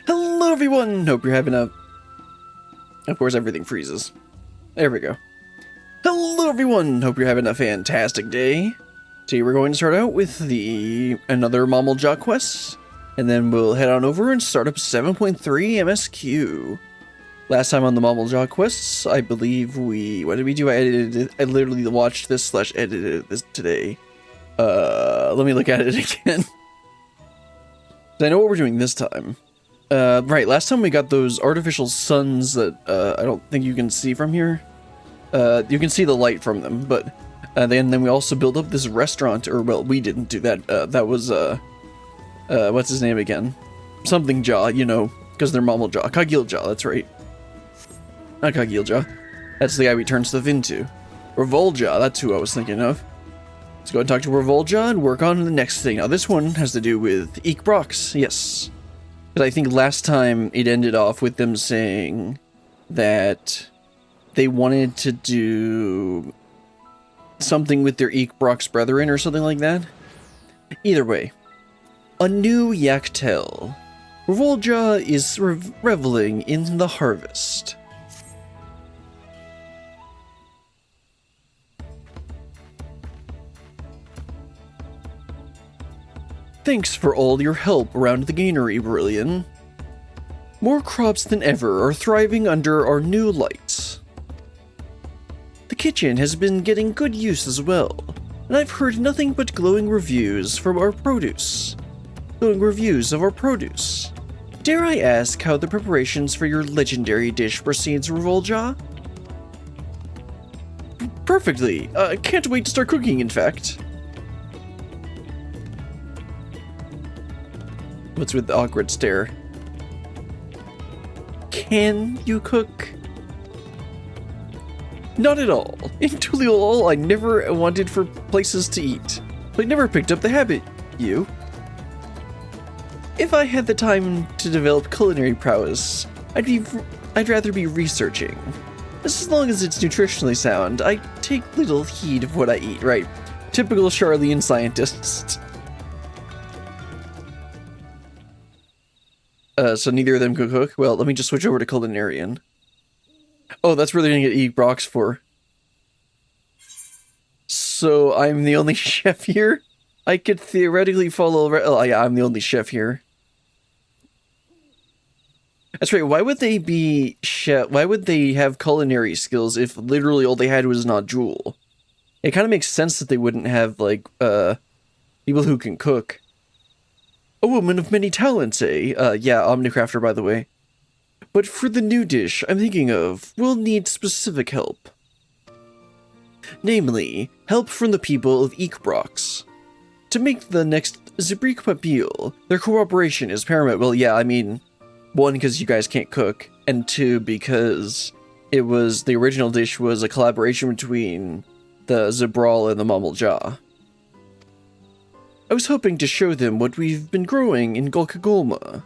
Hello everyone! Hope you're having a... Of course everything freezes. There we go. Hello everyone! Hope you're having a fantastic day. Today we're going to start out with another Mamool job quest, and then we'll head on over and start up 7.3 MSQ. Last time on the Mamool job quests, I believe what did we do? I literally watched this / edited this today. Let me look at it again. I know what we're doing this time. Right, last time we got those artificial suns that, I don't think you can see from here. You can see the light from them, but, then we also built up this restaurant, or, well, we didn't do that. That was, what's his name again? Something Jaw, you know, because they're Mamool Jaw. Kagil Jaw, that's right. Not Kagil Jaw. That's the guy we turn stuff into. Revolja, that's who I was thinking of. Let's go and talk to Revolja and work on the next thing. Now, this one has to do with Eek Brox, yes. But I think last time it ended off with them saying that they wanted to do something with their Eek Brox brethren or something like that. Either way, a new Yaktel. Revolja is reveling in the harvest. Thanks for all your help around the granary, Brilliant. More crops than ever are thriving under our new lights. The kitchen has been getting good use as well, and I've heard nothing but glowing reviews of our produce. Dare I ask how the preparations for your legendary dish proceeds, Revolja? Perfectly. Can't wait to start cooking, in fact. What's with the awkward stare? Can you cook? Not at all. In Tuliol, I never wanted for places to eat. I never picked up the habit, you. If I had the time to develop culinary prowess, I'd rather be researching. As long as it's nutritionally sound, I take little heed of what I eat, right? Typical Charlian scientists. So neither of them can cook? Well, let me just switch over to Culinarian. Oh, that's where they're gonna get Eek Brox for. So I'm the only chef here? I could theoretically follow... Oh, yeah, I'm the only chef here. That's right, why would they be chef? Why would they have culinary skills if literally all they had was nodule? It kind of makes sense that they wouldn't have, like, people who can cook. A woman of many talents, eh? Yeah, Omnicrafter, by the way. But for the new dish I'm thinking of, we'll need specific help. Namely, help from the people of Eek Brox. To make the next Zabrik Pabil, their cooperation is paramount. Well, yeah, I mean, one, because you guys can't cook, and two, because the original dish was a collaboration between the Zabral and the Mamool Jaw. I was hoping to show them what we've been growing in Golkagolma.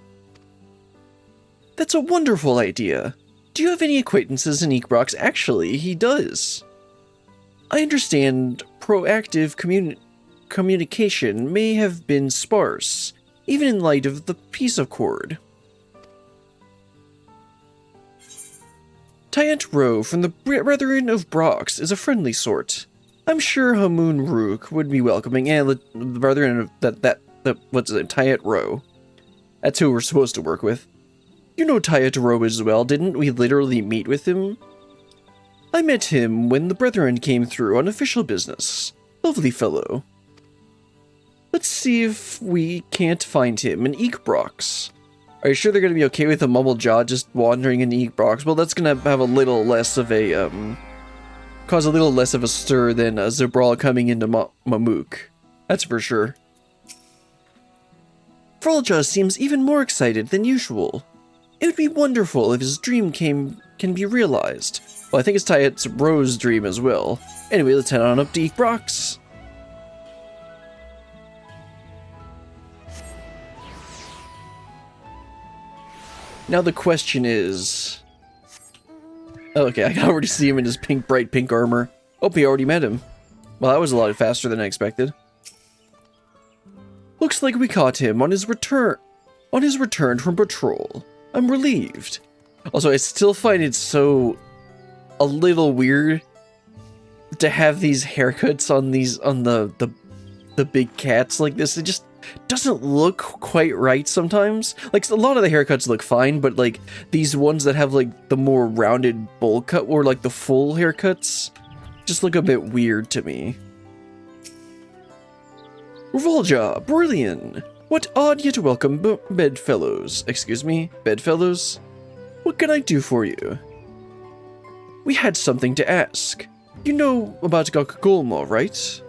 That's a wonderful idea. Do you have any acquaintances in Eek Brox? Actually, he does. I understand proactive communication may have been sparse, even in light of the peace accord. Tyant Rowe from the Brethren of Brox is a friendly sort. I'm sure Hamoon Rook would be welcoming, and the brethren of what's it, Tyat Rowe. That's who we're supposed to work with. You know Tyat Rowe as well, didn't we literally meet with him? I met him when the brethren came through on official business. Lovely fellow. Let's see if we can't find him in Eek Brox. Are you sure they're gonna be okay with a Mamool Jaw just wandering in Eek Brox? Well, that's gonna have a little less of a, cause a little less of a stir than Zabral coming into Mamook. That's for sure. Frolja seems even more excited than usual. It would be wonderful if his dream can be realized. Well, I think it's Tyat's Rowe's dream as well. Anyway, let's head on up to Eek Brox. Now the question is... Okay, I can already see him in his bright pink armor. Oh, he already met him. Well, that was a lot faster than I expected. Looks like we caught him on his return from patrol. I'm relieved. Also, I still find it so a little weird to have these haircuts on the big cats like this. It just doesn't look quite right sometimes. Like, a lot of the haircuts look fine, but like these ones that have like the more rounded bowl cut or like the full haircuts just look a bit weird to me. Revolja, brilliant! What odd yet welcome bedfellows. Excuse me, bedfellows? What can I do for you? We had something to ask. You know about guacamole, right?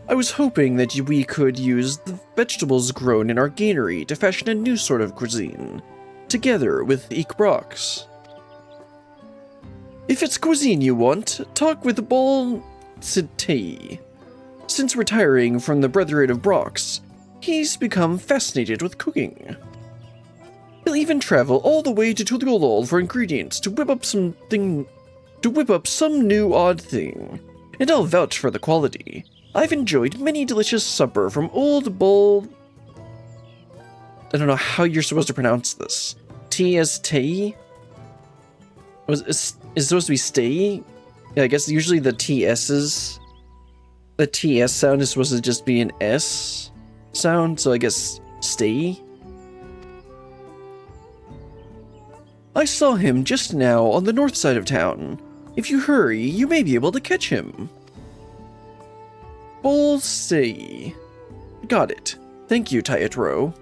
I was hoping that we could use the vegetables grown in our granary to fashion a new sort of cuisine, together with Brox. If it's cuisine you want, talk with Bol Sitei. Since retiring from the Brotherhood of Brox, he's become fascinated with cooking. He'll even travel all the way to Tulgolol for ingredients to whip up some new odd thing, and I'll vouch for the quality. I've enjoyed many delicious supper from Old Bull. I don't know how you're supposed to pronounce this. T-S-T? Is supposed to be stay? Yeah, I guess usually the TS's. The TS sound is supposed to just be an S sound, so I guess stay? I saw him just now on the north side of town. If you hurry, you may be able to catch him. Bullseye. Got it. Thank you, Tyatro.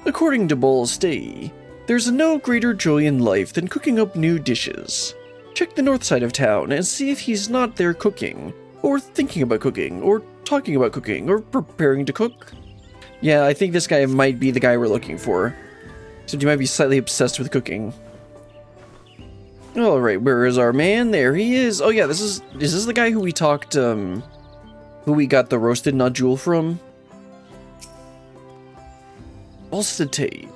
According to Bullseye, there's no greater joy in life than cooking up new dishes. Check the north side of town and see if he's not there cooking, or thinking about cooking, or talking about cooking, or preparing to cook. Yeah, I think this guy might be the guy we're looking for. So he might be slightly obsessed with cooking. Alright, where is our man? There he is. Oh yeah, is this the guy who we talked, who we got the roasted nodule from? Bolsate.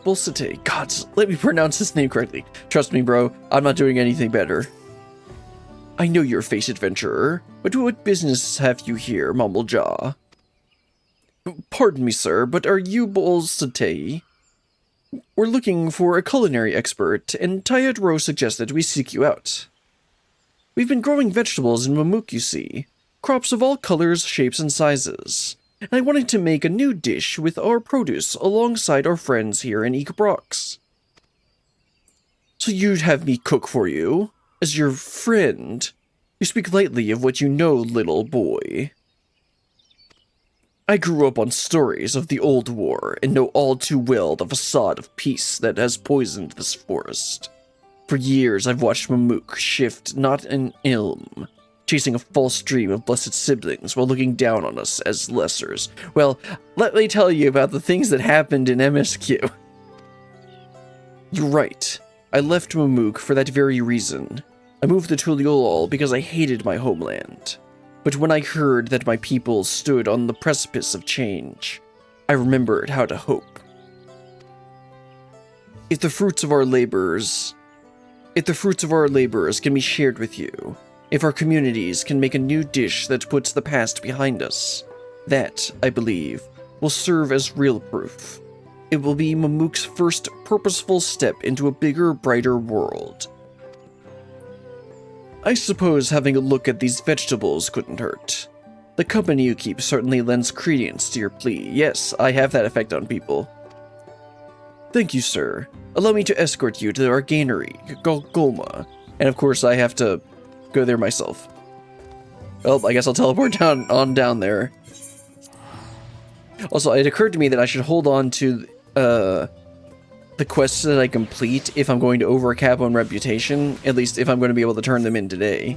God, let me pronounce his name correctly. Trust me, bro, I'm not doing anything better. I know you're a face adventurer, but what business have you here, Mumblejaw? Pardon me, sir, but are you Bolsate? We're looking for a culinary expert, and Tyatro suggested we seek you out. We've been growing vegetables in Mamook, you see. Crops of all colors, shapes, and sizes. And I wanted to make a new dish with our produce alongside our friends here in Brox. So you'd have me cook for you? As your friend? You speak lightly of what you know, little boy. I grew up on stories of the old war and know all too well the facade of peace that has poisoned this forest. For years I've watched Mamook shift not an ilm, chasing a false dream of blessed siblings while looking down on us as lessers. Well, let me tell you about the things that happened in MSQ. You're right. I left Mamook for that very reason. I moved to Tuliolol because I hated my homeland. But when I heard that my people stood on the precipice of change, I remembered how to hope. If the fruits of our labors can be shared with you, if our communities can make a new dish that puts the past behind us, that, I believe, will serve as real proof. It will be Mamook's first purposeful step into a bigger, brighter world. I suppose having a look at these vegetables couldn't hurt. The company you keep certainly lends credence to your plea. Yes, I have that effect on people. Thank you, sir. Allow me to escort you to our granary, Golma. And of course, I have to go there myself. Well, I guess I'll teleport down there. Also, it occurred to me that I should hold on to the quests that I complete if I'm going to overcap on reputation, at least if I'm going to be able to turn them in today.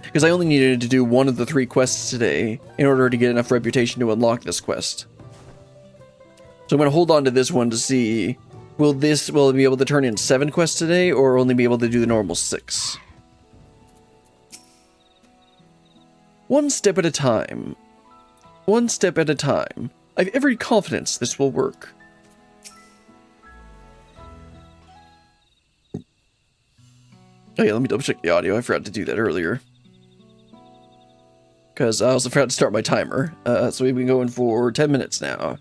Because I only needed to do one of the 3 quests today in order to get enough reputation to unlock this quest. So I'm going to hold on to this one to see, will it be able to turn in 7 quests today, or only be able to do the normal 6? One step at a time. One step at a time. I have every confidence this will work. Oh yeah, let me double check the audio. I forgot to do that earlier. because I also forgot to start my timer. So we've been going for 10 minutes now.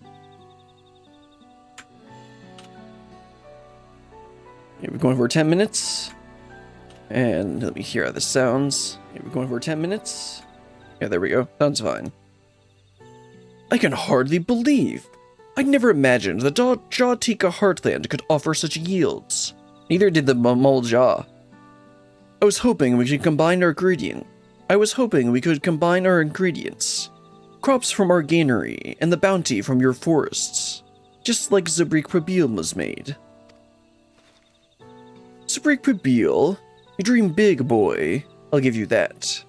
Yeah, we're going for 10 minutes. And let me hear how this sounds. Yeah, we're going for 10 minutes. Yeah, there we go. Sounds fine. I can hardly believe. I never imagined the Jawtika Heartland could offer such yields. Neither did the Mamool Jaw. I was hoping we could combine our ingredients. Crops from our granary and the bounty from your forests. Just like Zabrik Prabil was made. Zabrik Prabil, you dream big, boy. I'll give you that.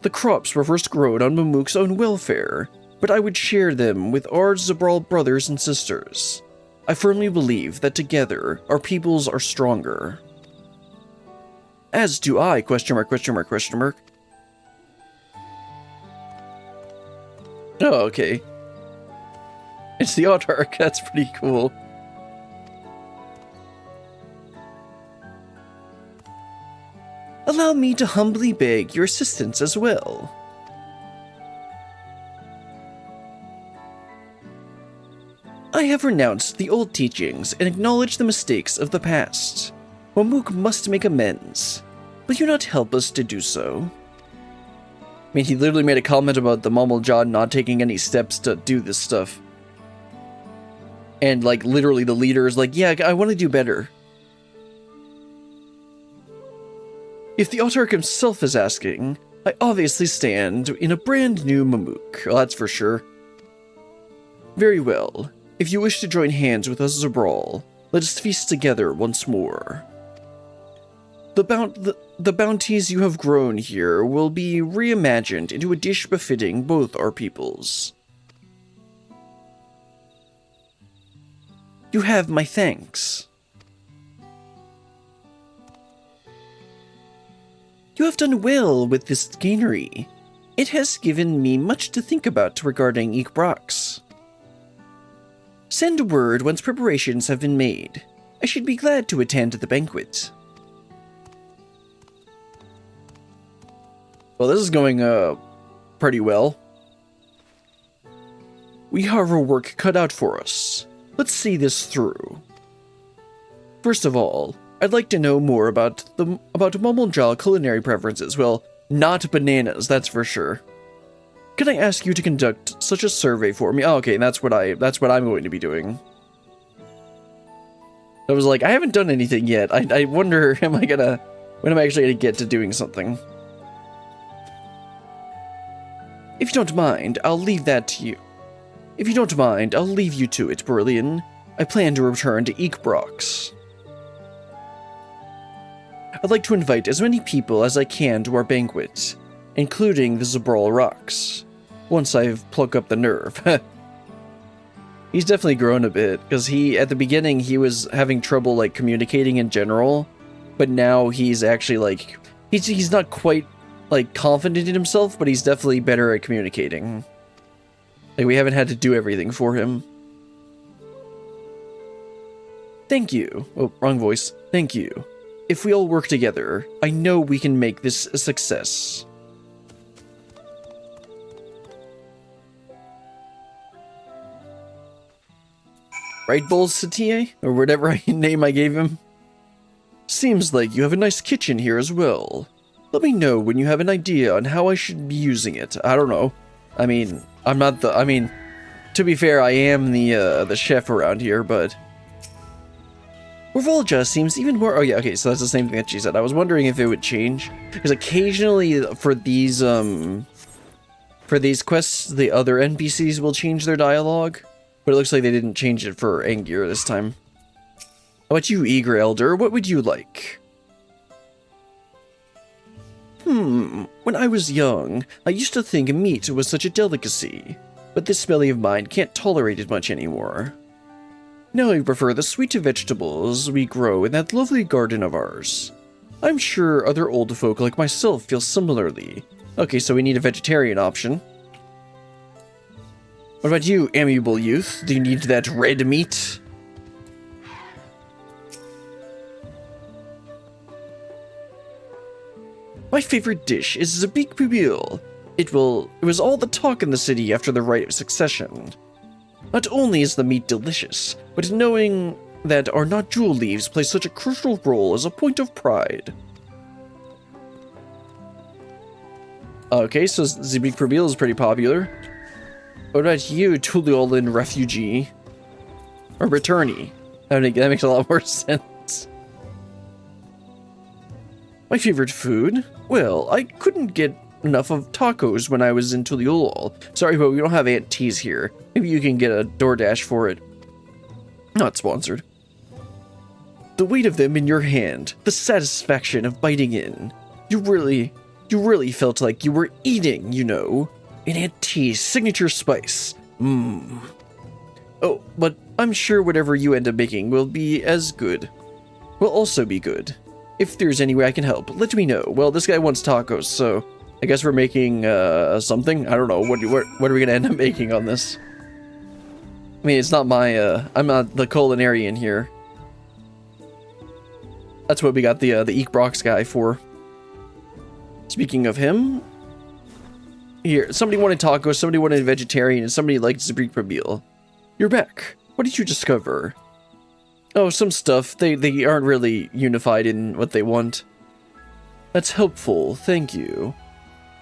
The crops were first grown on Mamook's own welfare, but I would share them with our Zabral brothers and sisters. I firmly believe that together, our peoples are stronger. As do I, question mark, question mark, question mark. Oh, okay. It's the Autarch, that's pretty cool. Allow me to humbly beg your assistance as well. I have renounced the old teachings and acknowledged the mistakes of the past. Mamook must make amends. Will you not help us to do so? I mean, he literally made a comment about the Mamool Jaw not taking any steps to do this stuff. And, like, literally the leader is like, yeah, I want to do better. If the Autarch himself is asking, I obviously stand in a brand new Mamook. Well, that's for sure. Very well. If you wish to join hands with us Zabral, let us feast together once more. The bounties you have grown here will be reimagined into a dish befitting both our peoples. You have my thanks. You have done well with this granary. It has given me much to think about regarding Ikbrox. Send word once preparations have been made. I should be glad to attend the banquet. Well, this is going, pretty well. We have our work cut out for us. Let's see this through. First of all, I'd like to know more about Mamool Jaw culinary preferences. Well, not bananas, that's for sure. Can I ask you to conduct such a survey for me? Oh, okay, that's what I'm going to be doing. I was like, I haven't done anything yet. I wonder, when am I actually gonna get to doing something? If you don't mind, I'll leave that to you. If you don't mind, I'll leave you to it, Berlin. I plan to return to Ikbrox. I'd like to invite as many people as I can to our banquet, including the Zabral Rocks, once I've plucked up the nerve. He's definitely grown a bit, because at the beginning, he was having trouble, like, communicating in general, but now he's actually, like, he's not quite, like, confident in himself, but he's definitely better at communicating. Like, we haven't had to do everything for him. Thank you. Oh, wrong voice. Thank you. If we all work together, I know we can make this a success. Right, Bowls Satie? Or whatever name I gave him? Seems like you have a nice kitchen here as well. Let me know when you have an idea on how I should be using it. I don't know. I mean, to be fair, I am the chef around here, but... Orvolja seems even more... Oh yeah, okay, so that's the same thing that she said. I was wondering if it would change. Because occasionally, for these quests, the other NPCs will change their dialogue. But it looks like they didn't change it for Angier this time. How about you, Eager Elder? What would you like? When I was young, I used to think meat was such a delicacy. But this belly of mine can't tolerate it much anymore. Now I prefer the sweet vegetables we grow in that lovely garden of ours. I'm sure other old folk like myself feel similarly. Okay, so we need a vegetarian option. What about you, amiable youth? Do you need that red meat? My favorite dish is zabik pubil. It was all the talk in the city after the Rite of Succession. Not only is the meat delicious, but knowing that our not jewel leaves play such a crucial role is a point of pride. Okay, so zabik pubil is pretty popular. What about you, Tuliolin refugee? Or returnee? That makes a lot more sense. My favorite food? Well, I couldn't get enough of tacos when I was in Tuliolol. Sorry, but we don't have Aunt T's here. Maybe you can get a DoorDash for it. Not sponsored. The weight of them in your hand, the satisfaction of biting in. You really felt like you were eating, you know. An Aunt T's signature spice. Mmm. Oh, but I'm sure whatever you end up making will be as good. Will also be good. If there's any way I can help, let me know. Well, this guy wants tacos, so I guess we're making something. I don't know. What are we gonna end up making on this? I mean, it's not my. I'm not the culinarian here. That's what we got the Eekbrox guy for. Speaking of him, here somebody wanted tacos, somebody wanted vegetarian, and somebody liked zabik pubil. You're back. What did you discover? Oh, some stuff. They aren't really unified in what they want. That's helpful, thank you.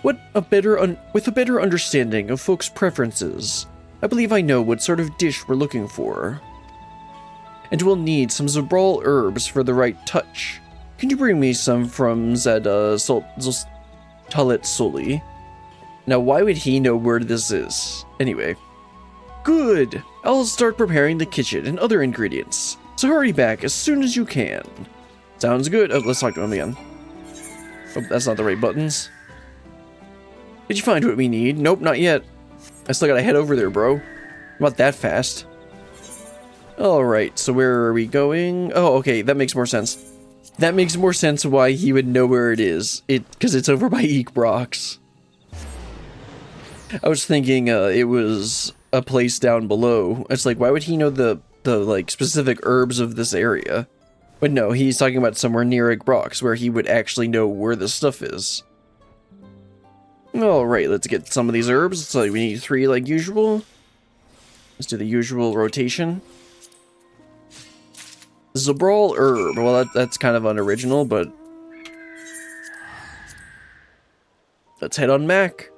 With a better understanding of folks' preferences, I believe I know what sort of dish we're looking for. And we'll need some Zabral herbs for the right touch. Can you bring me some from Talet Soli? Now, why would he know where this is? Anyway. Good! I'll start preparing the kitchen and other ingredients. So hurry back as soon as you can. Sounds good. Oh, let's talk to him again. Oh, that's not the right buttons. Did you find what we need? Nope, not yet. I still gotta head over there, bro. Not that fast. Alright, so where are we going? Oh, okay, that makes more sense. That makes more sense why he would know where it is. Because it's over by Eekbrox. I was thinking it was a place down below. It's like, why would he know the like specific herbs of this area? But no, he's talking about somewhere near Eekbrox where he would actually know where the stuff is. Alright, let's get some of these herbs. So we need 3 like usual. Let's do the usual rotation. Zabral herb. Well, that's kind of unoriginal, but let's head on Mac.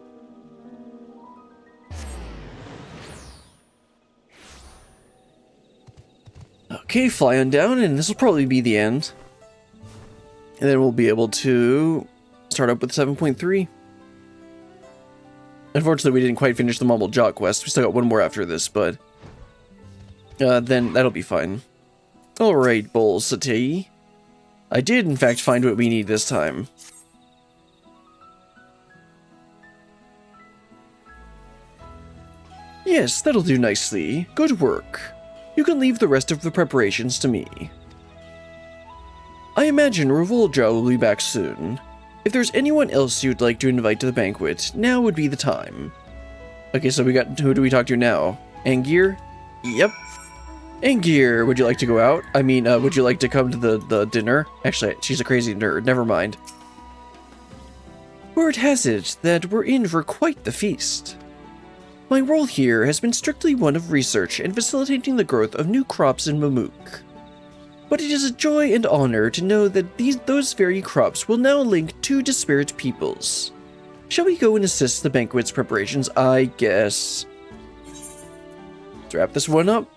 Okay, fly on down, and this will probably be the end. And then we'll be able to start up with 7.3. Unfortunately, we didn't quite finish the Mamool Jock quest. We still got one more after this, but then that'll be fine. Alright, Bowl Satay. I did, in fact, find what we need this time. Yes, that'll do nicely. Good work. You can leave the rest of the preparations to me. I imagine Revolja will be back soon. If there's anyone else you'd like to invite to the banquet, now would be the time. Okay, so we got... Who do we talk to now? Angear? Yep. Angear, would you like to go out? I mean, would you like to come to the dinner? Actually, she's a crazy nerd. Never mind. Word has it that we're in for quite the feast. My role here has been strictly one of research and facilitating the growth of new crops in Mamook. But it is a joy and honor to know that those very crops will now link 2 disparate peoples. Shall we go and assist the banquet's preparations? I guess. Let's wrap this one up.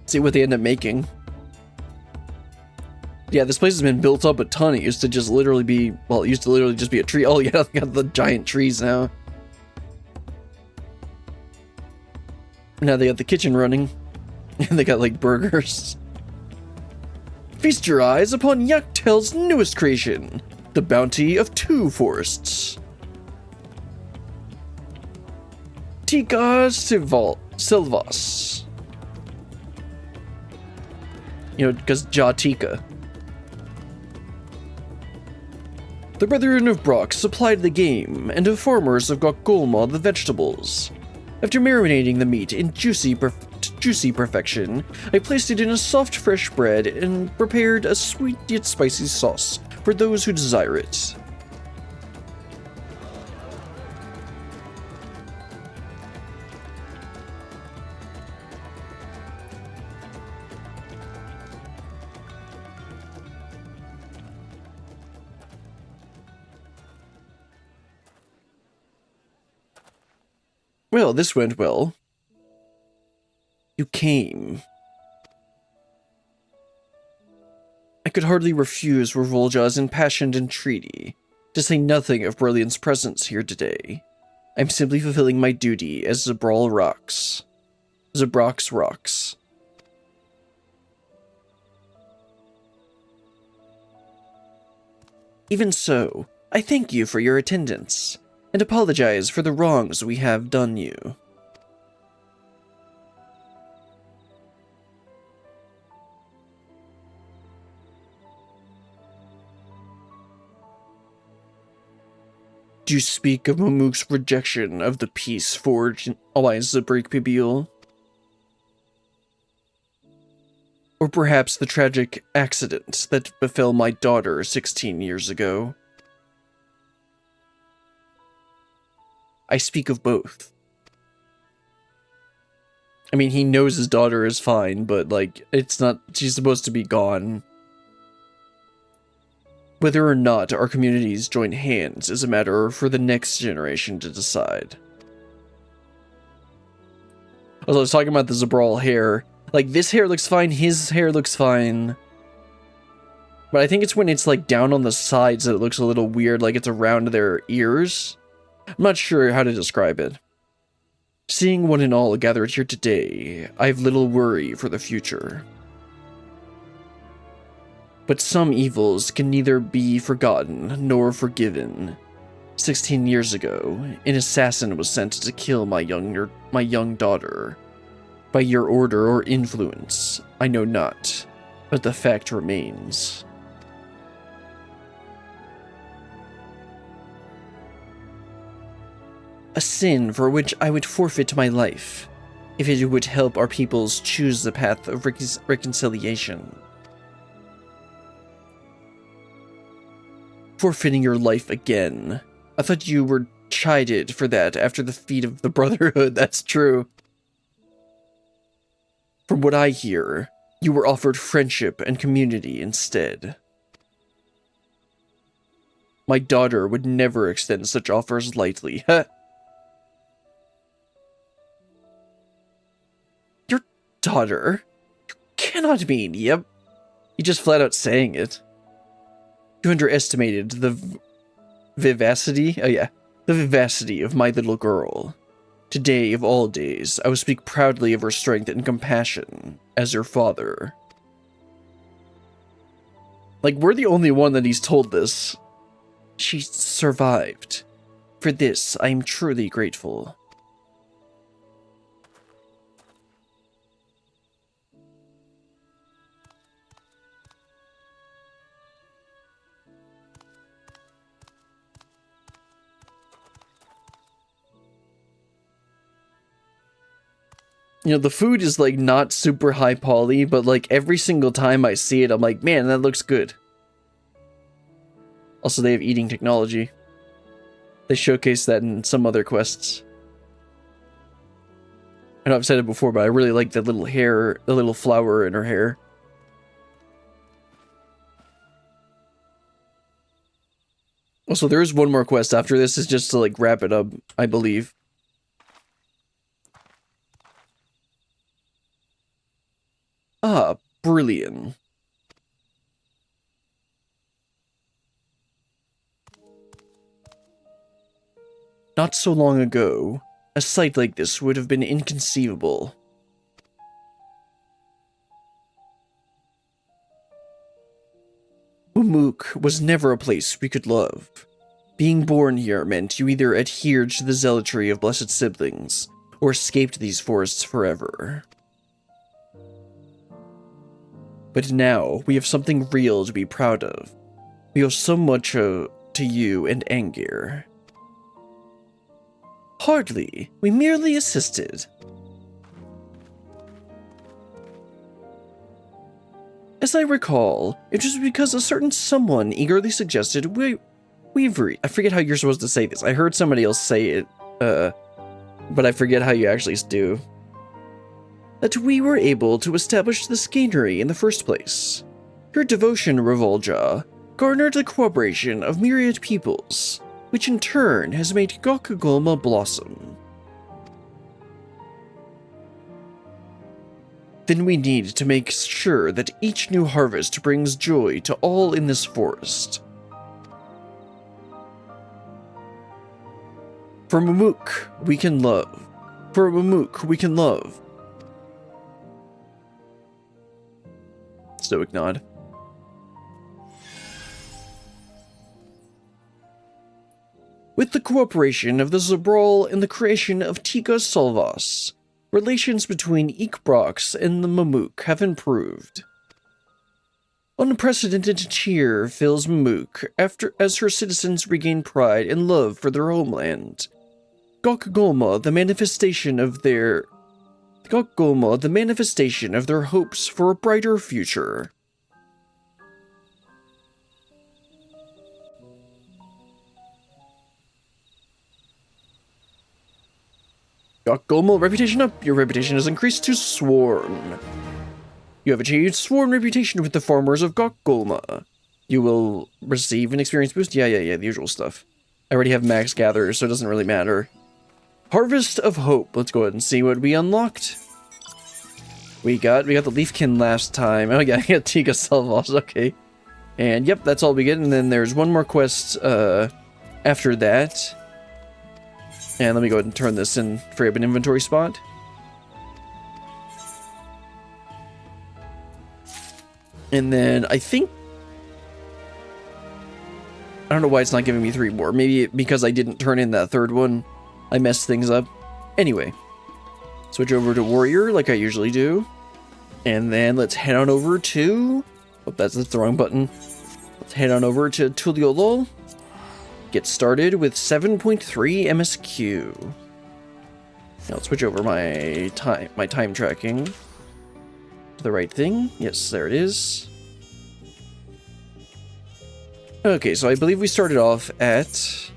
See what they end up making. Yeah, this place has been built up a ton. It used to just literally be, well, it used to literally just be a tree. Oh yeah, they got the giant trees now. Now they got the kitchen running. And they got like burgers. Feast your eyes upon Yaktel's newest creation, the bounty of 2 forests. Tika Silvas. You know, because Jatika. The Brethren of Brock supplied the game, and the farmers of Gokgolma the vegetables. After marinating the meat in juicy perfection, I placed it in a soft fresh bread and prepared a sweet yet spicy sauce for those who desire it. Well, this went well. You came. I could hardly refuse Revolja's impassioned entreaty, to say nothing of Brilliant's presence here today. I'm simply fulfilling my duty as Zabral rocks. Zabrox rocks. Even so, I thank you for your attendance, and apologize for the wrongs we have done you. Do you speak of Mamook's rejection of the peace forged in Alliance Zabrik Pibiul? Or perhaps the tragic accident that befell my daughter 16 years ago? I speak of both. I mean, he knows his daughter is fine, but, like, it's not, she's supposed to be gone. Whether or not our communities join hands is a matter for the next generation to decide. Also, I was talking about the Zabral hair. Like, this hair looks fine, his hair looks fine. But I think it's when it's, like, down on the sides that it looks a little weird, like it's around their ears. I'm not sure how to describe it. Seeing one and all gathered here today, I have little worry for the future. But some evils can neither be forgotten nor forgiven. 16 years ago, an assassin was sent to kill my young daughter. By your order or influence, I know not, but the fact remains. A sin for which I would forfeit my life, if it would help our peoples choose the path of reconciliation. Forfeiting your life again. I thought you were chided for that after the feat of the Brotherhood, that's true. From what I hear, you were offered friendship and community instead. My daughter would never extend such offers lightly. Your daughter? You cannot mean, yep. You just flat out saying it. You underestimated the vivacity of my little girl. Today, of all days, I will speak proudly of her strength and compassion as her father. Like, we're the only one that he's told this. She survived. For this, I am truly grateful. You know, the food is, like, not super high poly, but, like, every single time I see it, I'm like, man, that looks good. Also, they have eating technology. They showcase that in some other quests. I know I've said it before, but I really like the little hair, the little flower in her hair. Also, there is one more quest after this, is just to, like, wrap it up, I believe. Ah, brilliant. Not so long ago, a sight like this would have been inconceivable. Mamook was never a place we could love. Being born here meant you either adhered to the zealotry of blessed siblings, or escaped these forests forever. But now, we have something real to be proud of. We owe so much to you and Angir. Hardly. We merely assisted. As I recall, it was because a certain someone eagerly suggested Weavery. I forget how you're supposed to say this. I heard somebody else say it, but I forget how you actually do. That we were able to establish the scannery in the first place. Your devotion, Revolja, garnered the cooperation of myriad peoples, which in turn has made Gokagolma blossom. Then we need to make sure that each new harvest brings joy to all in this forest. For Mamook, we can love. For Mamook, we can love. Stoic nod. With the cooperation of the Zabral and the creation of Tika Solvas, relations between Ikbrox and the Mamook have improved. Unprecedented cheer fills Mamook as her citizens regain pride and love for their homeland. Gokagolma, the manifestation of their hopes for a brighter future. Gokagolma, reputation up. Your reputation has increased to Sworn. You have achieved Sworn reputation with the farmers of Gokagolma. You will receive an experience boost. Yeah, the usual stuff. I already have max gatherers, so it doesn't really matter. Harvest of Hope. Let's go ahead and see what we unlocked. We got the Leafkin last time. Oh yeah, I got Tika Salvos, okay. And yep, that's all we get, and then there's one more quest after that. And let me go ahead and turn this in, free up an inventory spot. And then I think... I don't know why it's not giving me 3 more. Maybe because I didn't turn in that third one, I messed things up. Anyway, switch over to Warrior like I usually do. And then let's head on over to... Oh, that's the wrong button. Let's head on over to Tuliolol. Get started with 7.3 MSQ. Now let's switch over my time tracking to the right thing. Yes, there it is. Okay, so I believe we started off at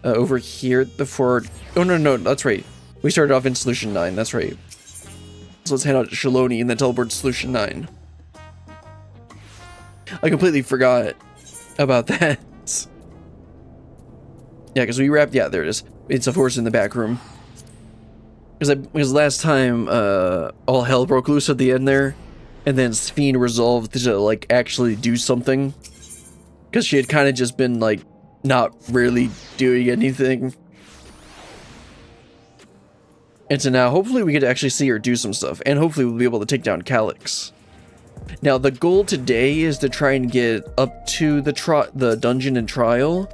over here before. Oh no, that's right. We started off in Solution 9. That's right. So let's head out to Shaloni and then teleport to Solution 9. I completely forgot about that. Yeah, because we wrapped... Yeah, there it is. It's, of course, in the back room. Because last time, all hell broke loose at the end there. And then Sphene resolved to, like, actually do something. Because she had kind of just been, like, not really doing anything. And so now, hopefully we get to actually see her do some stuff. And hopefully we'll be able to take down Calyx. Now, the goal today is to try and get up to the dungeon and trial.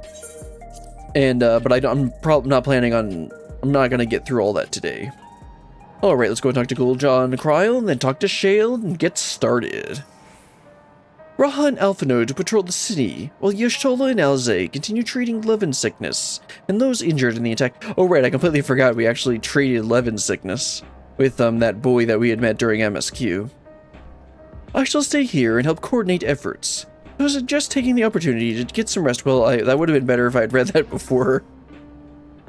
And, but I'm probably not planning on... I'm not going to get through all that today. Alright, let's go talk to Gul'ja and Kryl, and then talk to Shale, and get started. Raha and Alphanode patrol the city, while Yashtola and Alze continue treating Levin sickness, and those injured in the attack. Oh right, I completely forgot we actually treated Levin sickness with, that boy that we had met during MSQ. I shall stay here and help coordinate efforts. I was just taking the opportunity to get some rest. Well, that would have been better if I had read that before.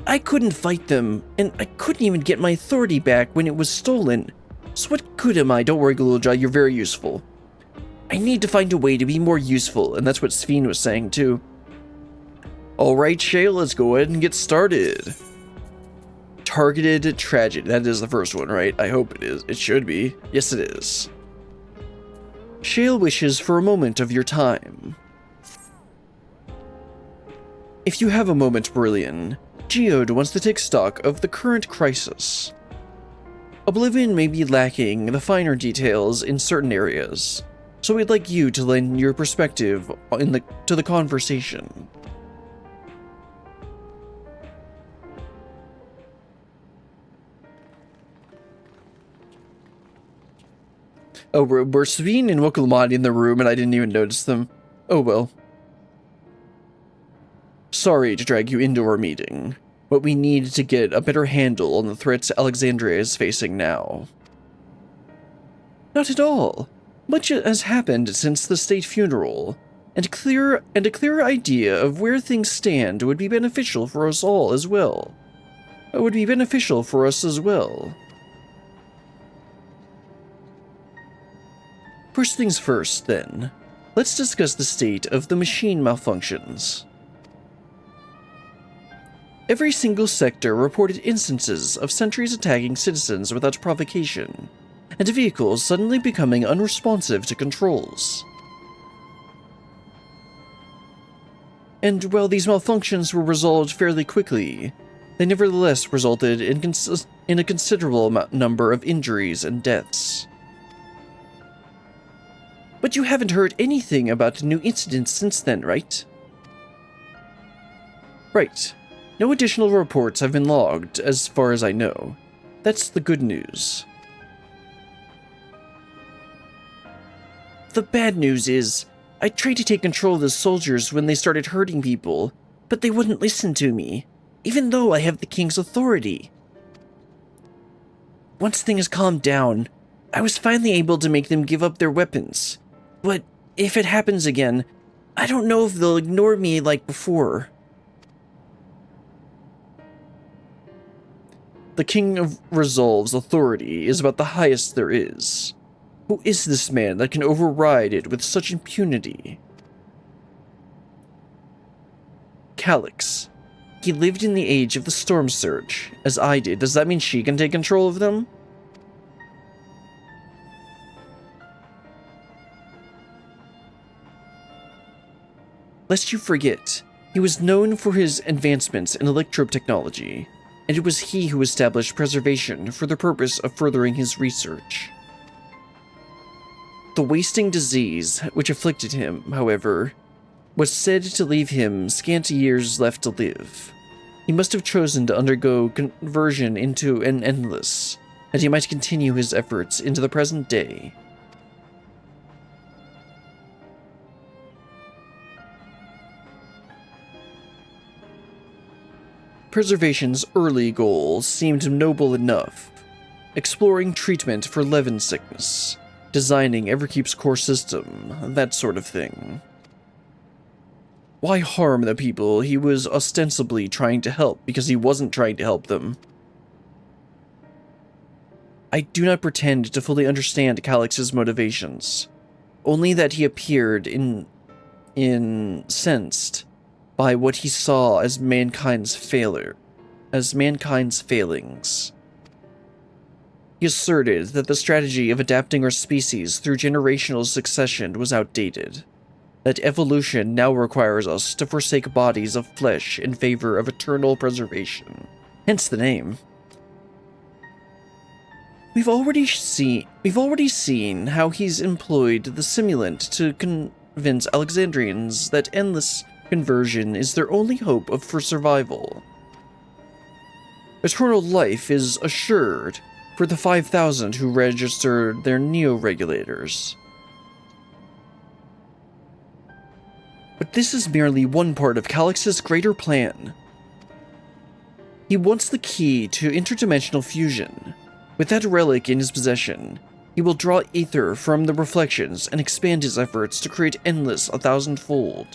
I couldn't fight them, and I couldn't even get my authority back when it was stolen. So what good am I? Don't worry, Gul'ja, you're very useful. I need to find a way to be more useful, and that's what Sphene was saying too. Alright, Shale, let's go ahead and get started. Targeted tragedy. That is the first one, right? I hope it is. It should be. Yes, it is. Shale wishes for a moment of your time. If you have a moment, Brillian, Geode wants to take stock of the current crisis. Oblivion may be lacking the finer details in certain areas, so we'd like you to lend your perspective to the conversation. Oh, were Sphene and Wokulamati in the room and I didn't even notice them? Oh well. Sorry to drag you into our meeting. what we need to get a better handle on the threats Alexandria is facing now. Not at all. Much has happened since the state funeral, and a clearer idea of where things stand would be beneficial for us all as well. It would be beneficial for us as well. First things first, then. Let's discuss the state of the machine malfunctions. Every single sector reported instances of sentries attacking citizens without provocation, and vehicles suddenly becoming unresponsive to controls. And while these malfunctions were resolved fairly quickly, they nevertheless resulted in a considerable number of injuries and deaths. But you haven't heard anything about new incidents since then, right? Right. No additional reports have been logged, as far as I know. That's the good news. The bad news is, I tried to take control of the soldiers when they started hurting people, but they wouldn't listen to me, even though I have the king's authority. Once things calmed down, I was finally able to make them give up their weapons. But if it happens again, I don't know if they'll ignore me like before. The King of Resolve's authority is about the highest there is. Who is this man that can override it with such impunity? Calyx. He lived in the age of the Storm Surge, as I did. Does that mean she can take control of them? Lest you forget, he was known for his advancements in electrobe technology, and it was he who established preservation for the purpose of furthering his research. The wasting disease which afflicted him, however, was said to leave him scant years left to live. He must have chosen to undergo conversion into an endless, and he might continue his efforts into the present day. Preservation's early goals seemed noble enough. Exploring treatment for Levin sickness, designing Everkeep's core system, that sort of thing. Why harm the people he was ostensibly trying to help because he wasn't trying to help them? I do not pretend to fully understand Calyx's motivations, only that he appeared incensed by what he saw as mankind's failings. He asserted that the strategy of adapting our species through generational succession was outdated, that evolution now requires us to forsake bodies of flesh in favor of eternal preservation, hence the name. We've already seen how he's employed the simulant to convince Alexandrians that endless conversion is their only hope for survival. Eternal life is assured for the 5,000 who registered their neo-regulators. But this is merely one part of Calyx's greater plan. He wants the key to interdimensional fusion. With that relic in his possession, he will draw ether from the reflections and expand his efforts to create endless 1,000-fold.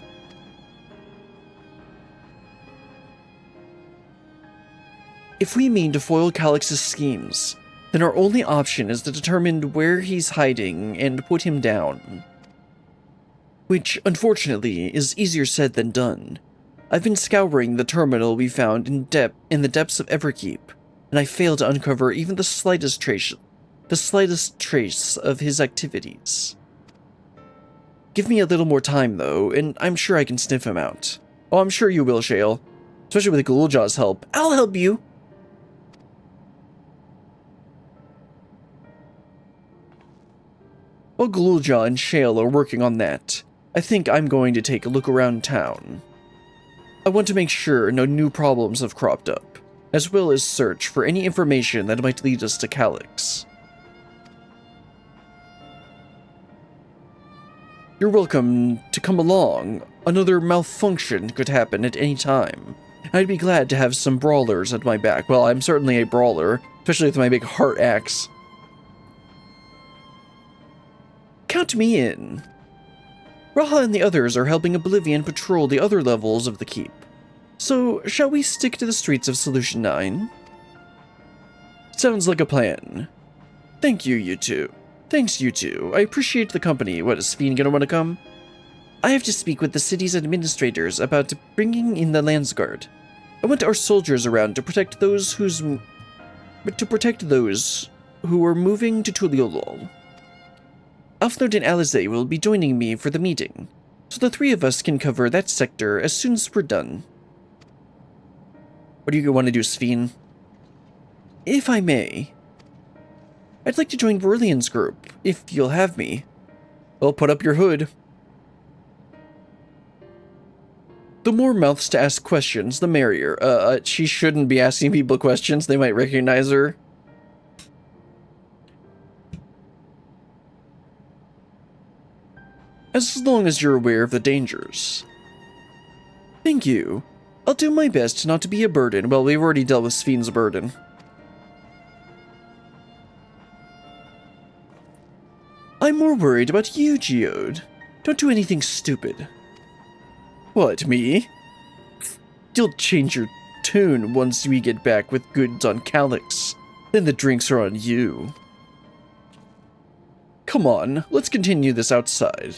If we mean to foil Calyx's schemes, then our only option is to determine where he's hiding and put him down. Which, unfortunately, is easier said than done. I've been scouring the terminal we found in the depths of Everkeep, and I failed to uncover even the slightest trace of his activities. Give me a little more time, though, and I'm sure I can sniff him out. Oh, I'm sure you will, Shale. Especially with Ghouljaw's help. I'll help you! While Ghouljaw and Shale are working on that, I think I'm going to take a look around town. I want to make sure no new problems have cropped up, as well as search for any information that might lead us to Calyx. You're welcome to come along. Another malfunction could happen at any time. I'd be glad to have some brawlers at my back. Well, I'm certainly a brawler, especially with my big heart axe. Count me in. Raha and the others are helping Oblivion patrol the other levels of the keep. So, shall we stick to the streets of Solution 9? Sounds like a plan. Thank you, you two. Thanks, you two. I appreciate the company. What, is Fiend gonna want to come? I have to speak with the city's administrators about bringing in the Landsguard. I want our soldiers around to protect those who are moving to Tuliolol. Alfnod and Alize will be joining me for the meeting, so the three of us can cover that sector as soon as we're done. What do you want to do, Sphene? If I may, I'd like to join Beryllian's group, if you'll have me. Well, put up your hood. The more mouths to ask questions, the merrier. She shouldn't be asking people questions. They might recognize her. As long as you're aware of the dangers. Thank you. I'll do my best not to be a burden. Well, we've already dealt with Sphene's burden. I'm more worried about you, Geode. Don't do anything stupid. What, me? You'll change your tune once we get back with goods on Calyx. Then the drinks are on you. Come on, let's continue this outside.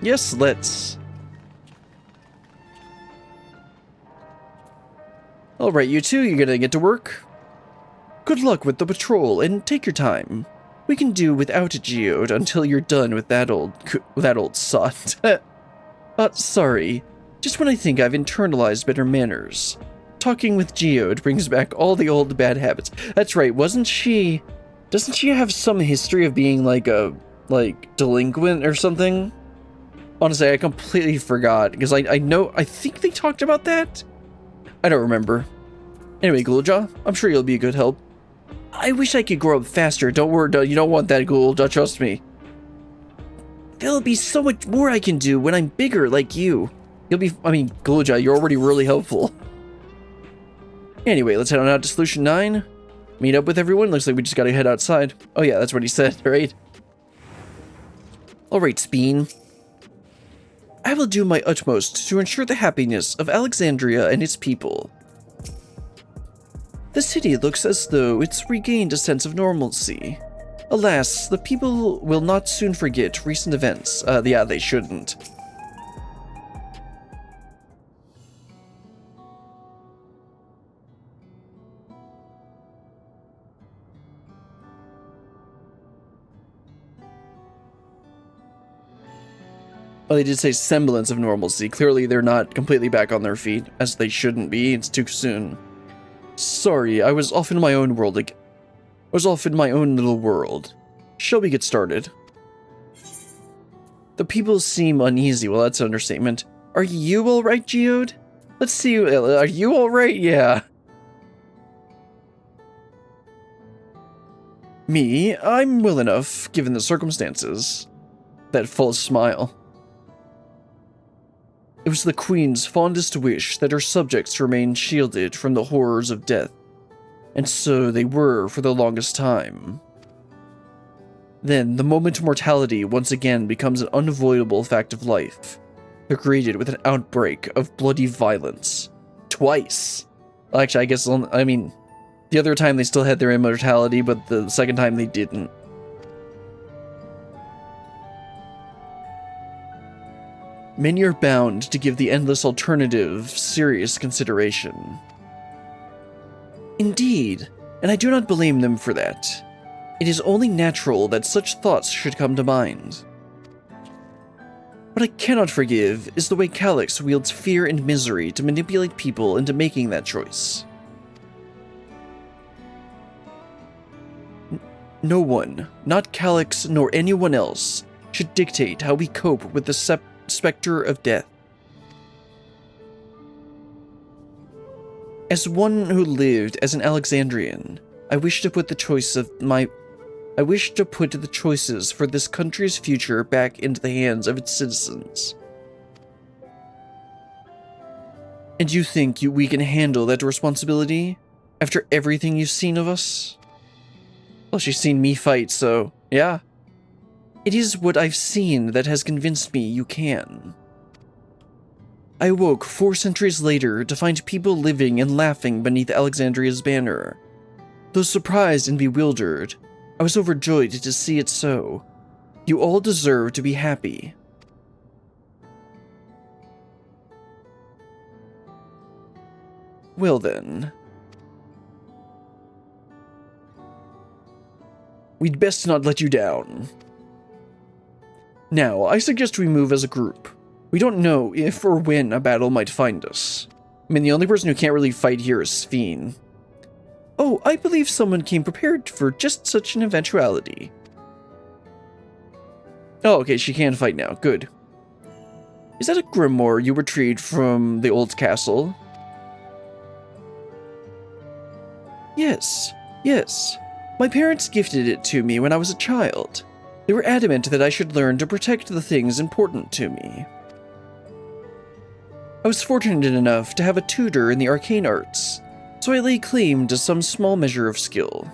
Yes, let's. Alright, you two, you're gonna get to work? Good luck with the patrol, and take your time. We can do without a Geode until you're done with that old sot. Sorry. Just when I think I've internalized better manners. Talking with Geode brings back all the old bad habits. That's right, doesn't she have some history of being like a, delinquent or something? Honestly, I completely forgot, because I think they talked about that? I don't remember. Anyway, Ghouljaw, I'm sure you'll be a good help. I wish I could grow up faster. Don't worry, you don't want that, Ghouljaw, trust me. There'll be so much more I can do when I'm bigger like you. Ghouljaw, you're already really helpful. Anyway, let's head on out to Solution 9. Meet up with everyone. Looks like we just gotta head outside. Oh yeah, that's what he said, right? Alright, Speen. I will do my utmost to ensure the happiness of Alexandria and its people. The city looks as though it's regained a sense of normalcy. Alas, the people will not soon forget recent events. Yeah, they shouldn't. Well, they did say semblance of normalcy. Clearly, they're not completely back on their feet, as they shouldn't be. It's too soon. Sorry, I was off in my own world again. I was off in my own little world. Shall we get started? The people seem uneasy. Well, that's an understatement. Are you alright, Geode? Let's see. Are you alright? Yeah. Me? I'm well enough, given the circumstances. That false smile. It was the Queen's fondest wish that her subjects remain shielded from the horrors of death, and so they were for the longest time. Then, the moment mortality once again becomes an unavoidable fact of life, they're greeted with an outbreak of bloody violence. Twice! Actually, I guess, the other time they still had their immortality, but the second time they didn't. Many are bound to give the endless alternative serious consideration. Indeed, and I do not blame them for that. It is only natural that such thoughts should come to mind. What I cannot forgive is the way Calyx wields fear and misery to manipulate people into making that choice. No one, not Calyx nor anyone else, should dictate how we cope with the specter of death. As one who lived as an Alexandrian, I wish to put the choices for this country's future back into the hands of its citizens. And you think we can handle that responsibility after everything you've seen of us? Well, she's seen me fight, so yeah. It is what I've seen that has convinced me you can. I awoke 4 centuries later to find people living and laughing beneath Alexandria's banner. Though surprised and bewildered, I was overjoyed to see it so. You all deserve to be happy. Well then. We'd best not let you down. Now, I suggest we move as a group. We don't know if or when a battle might find us. I mean, the only person who can't really fight here is Sphene. Oh, I believe someone came prepared for just such an eventuality. Oh, okay, she can fight now. Good. Is that a grimoire you retrieved from the old castle? Yes. My parents gifted it to me when I was a child. They were adamant that I should learn to protect the things important to me. I was fortunate enough to have a tutor in the arcane arts, so I lay claim to some small measure of skill.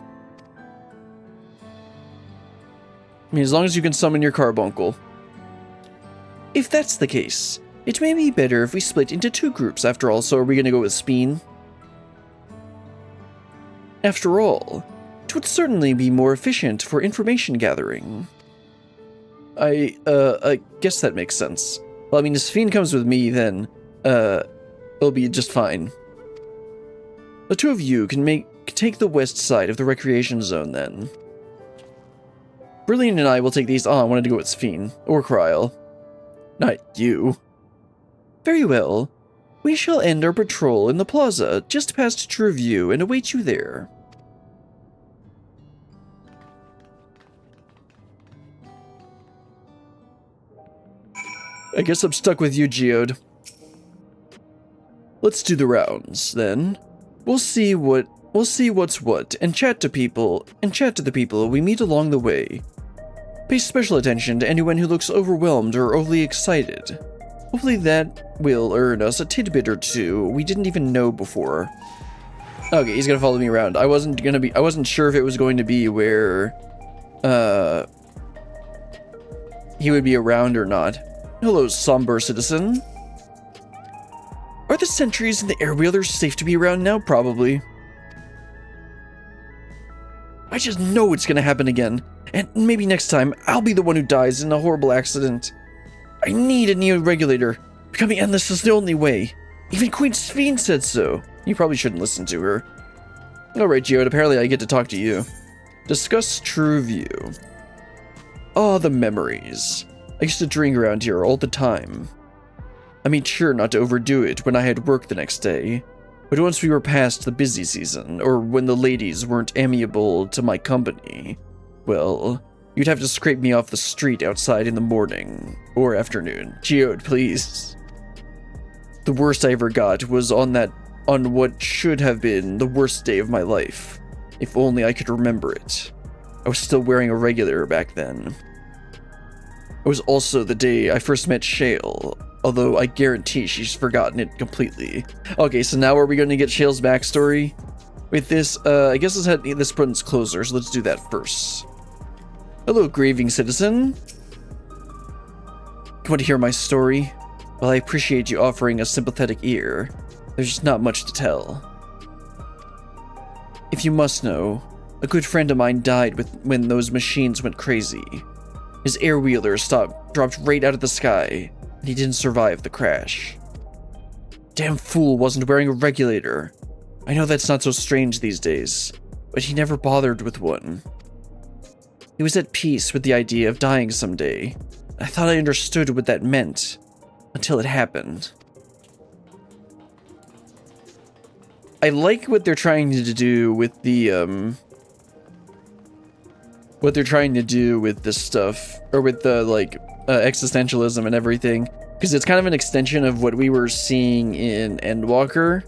I mean, as long as you can summon your carbuncle. If that's the case, it may be better if we split into 2 groups after all, so are we gonna go with Sphene? After all, it would certainly be more efficient for information gathering. I guess that makes sense. Well, I mean, if Sphene comes with me, then, it'll be just fine. The 2 of you can take the west side of the recreation zone, then. Brilliant and I will take these. Oh, I wanted to go with Sphene. Or Kryl. Not you. Very well. We shall end our patrol in the plaza just past True View and await you there. I guess I'm stuck with you, Geode. Let's do the rounds, then. We'll see what's what, and chat to the people we meet along the way. Pay special attention to anyone who looks overwhelmed or overly excited. Hopefully that will earn us a tidbit or 2 we didn't even know before. Okay, he's gonna follow me around. I wasn't sure if it was going to be where, he would be around or not. Hello, somber citizen. Are the sentries and the airwheelers safe to be around now? Probably. I just know it's gonna happen again. And maybe next time, I'll be the one who dies in a horrible accident. I need a neo-regulator. Becoming endless is the only way. Even Queen Sphene said so. You probably shouldn't listen to her. Alright, Geode, apparently I get to talk to you. Discuss True View. Ah, the memories. I used to drink around here all the time. I made sure not to overdo it when I had work the next day. But once we were past the busy season, or when the ladies weren't amiable to my company, well, you'd have to scrape me off the street outside in the morning or afternoon. Geode, please. The worst I ever got was on what should have been the worst day of my life. If only I could remember it. I was still wearing a regulator back then. It was also the day I first met Shale, although I guarantee she's forgotten it completely. Okay, so now are we going to get Shale's backstory? With this, I guess let's head this one's closer, so let's do that first. Hello, grieving citizen. You want to hear my story? Well, I appreciate you offering a sympathetic ear. There's just not much to tell. If you must know, a good friend of mine died when those machines went crazy. His airwheeler dropped right out of the sky, and he didn't survive the crash. Damn fool wasn't wearing a regulator. I know that's not so strange these days, but he never bothered with one. He was at peace with the idea of dying someday. I thought I understood what that meant, until it happened. I like what they're trying to do with the, what they're trying to do with this stuff, or with the, like, existentialism and everything, because it's kind of an extension of what we were seeing in Endwalker,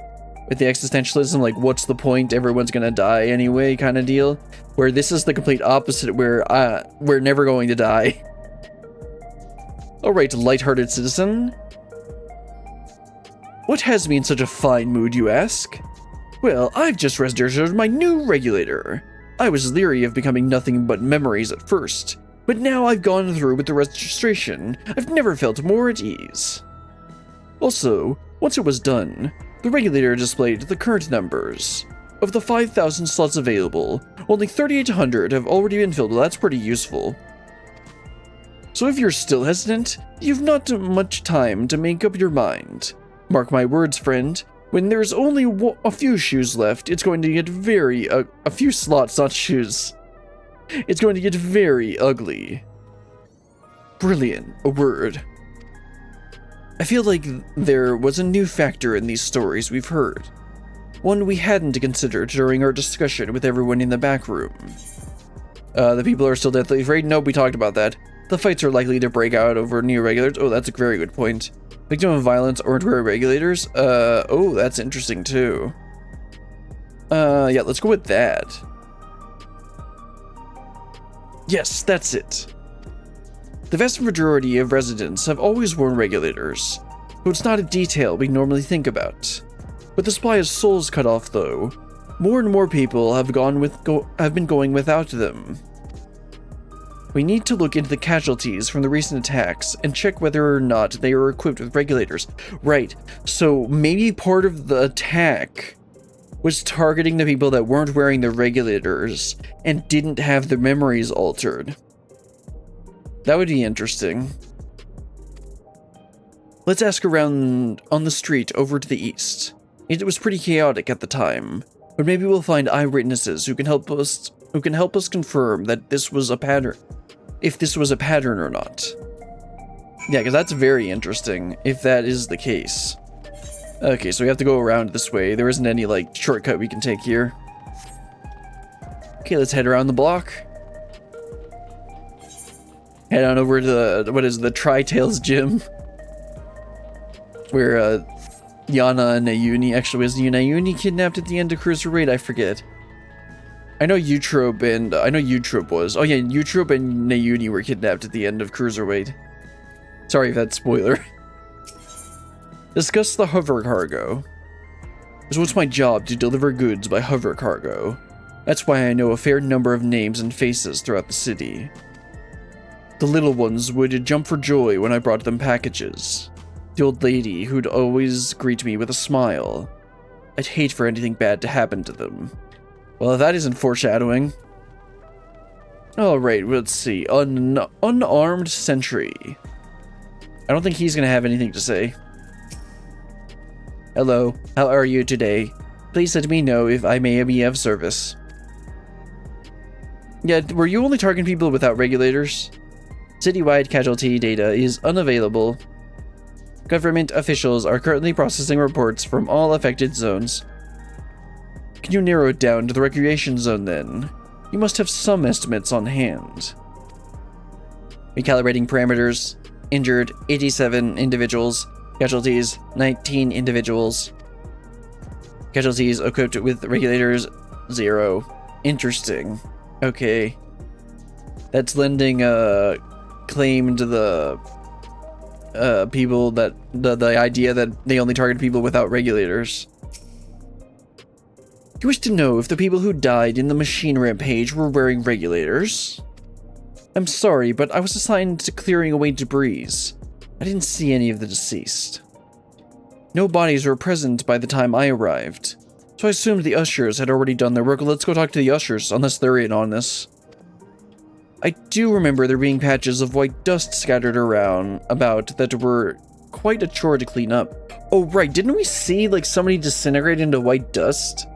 with the existentialism, like, what's the point, everyone's gonna die anyway, kind of deal, where this is the complete opposite, where, we're never going to die. Alright, lighthearted citizen. What has me in such a fine mood, you ask? Well, I've just registered my new regulator. I was leery of becoming nothing but memories at first, but now I've gone through with the registration, I've never felt more at ease. Also, once it was done, the regulator displayed the current numbers. Of the 5,000 slots available, only 3,800 have already been filled. Well, that's pretty useful. So if you're still hesitant, you've not much time to make up your mind. Mark my words, friend. When there's only a few shoes left, it's going to get very... a few slots, not shoes. It's going to get very ugly. Brilliant. A word. I feel like there was a new factor in these stories we've heard. One we hadn't considered during our discussion with everyone in the back room. The people are still deathly afraid? Nope, we talked about that. The fights are likely to break out over new regulators. Oh, that's a very good point. Victim of violence aren't rare regulators? Oh, that's interesting too. Yeah, let's go with that. Yes, that's it. The vast majority of residents have always worn regulators, so it's not a detail we normally think about. With the supply of souls cut off, though, more and more people have been going without them. We need to look into the casualties from the recent attacks and check whether or not they are equipped with regulators. Right, so maybe part of the attack was targeting the people that weren't wearing the regulators and didn't have their memories altered. That would be interesting. Let's ask around on the street over to the east. It was pretty chaotic at the time, but maybe we'll find eyewitnesses who can help us confirm that this was a pattern. If this was a pattern or not. Yeah, because that's very interesting, if that is the case. Okay, so we have to go around this way. There isn't any, like, shortcut we can take here. Okay, let's head around the block. Head on over to the, what is it, the Tri-Tails gym. Where, Yana and Nayuni, actually, was Nayuni kidnapped at the end of Cruiserweight? I forget. I know Eutrope and, I know Eutrope was. Oh yeah, Eutrope and Nayuni were kidnapped at the end of Cruiserweight. Sorry if that's spoiler. Discuss the hover cargo. So it's my job to deliver goods by hover cargo. That's why I know a fair number of names and faces throughout the city. The little ones would jump for joy when I brought them packages. The old lady who'd always greet me with a smile. I'd hate for anything bad to happen to them. Well, that isn't foreshadowing. Alright, let's see. Unarmed sentry. I don't think he's gonna have anything to say. Hello, how are you today? Please let me know if I may be of service. Yeah, were you only targeting people without regulators? Citywide casualty data is unavailable. Government officials are currently processing reports from all affected zones. Can you narrow it down to the recreation zone then? You must have some estimates on hand. Recalibrating parameters. Injured 87 individuals. Casualties 19 individuals. Casualties equipped with regulators 0. Interesting. Okay. That's lending a claim to the people that the idea that they only target people without regulators. You wish to know if the people who died in the machine rampage were wearing regulators? I'm sorry, but I was assigned to clearing away debris. I didn't see any of the deceased. No bodies were present by the time I arrived, so I assumed the ushers had already done their work. Let's go talk to the ushers, unless they're in on this. I do remember there being patches of white dust scattered around about that were quite a chore to clean up. Oh right, didn't we see like somebody disintegrate into white dust?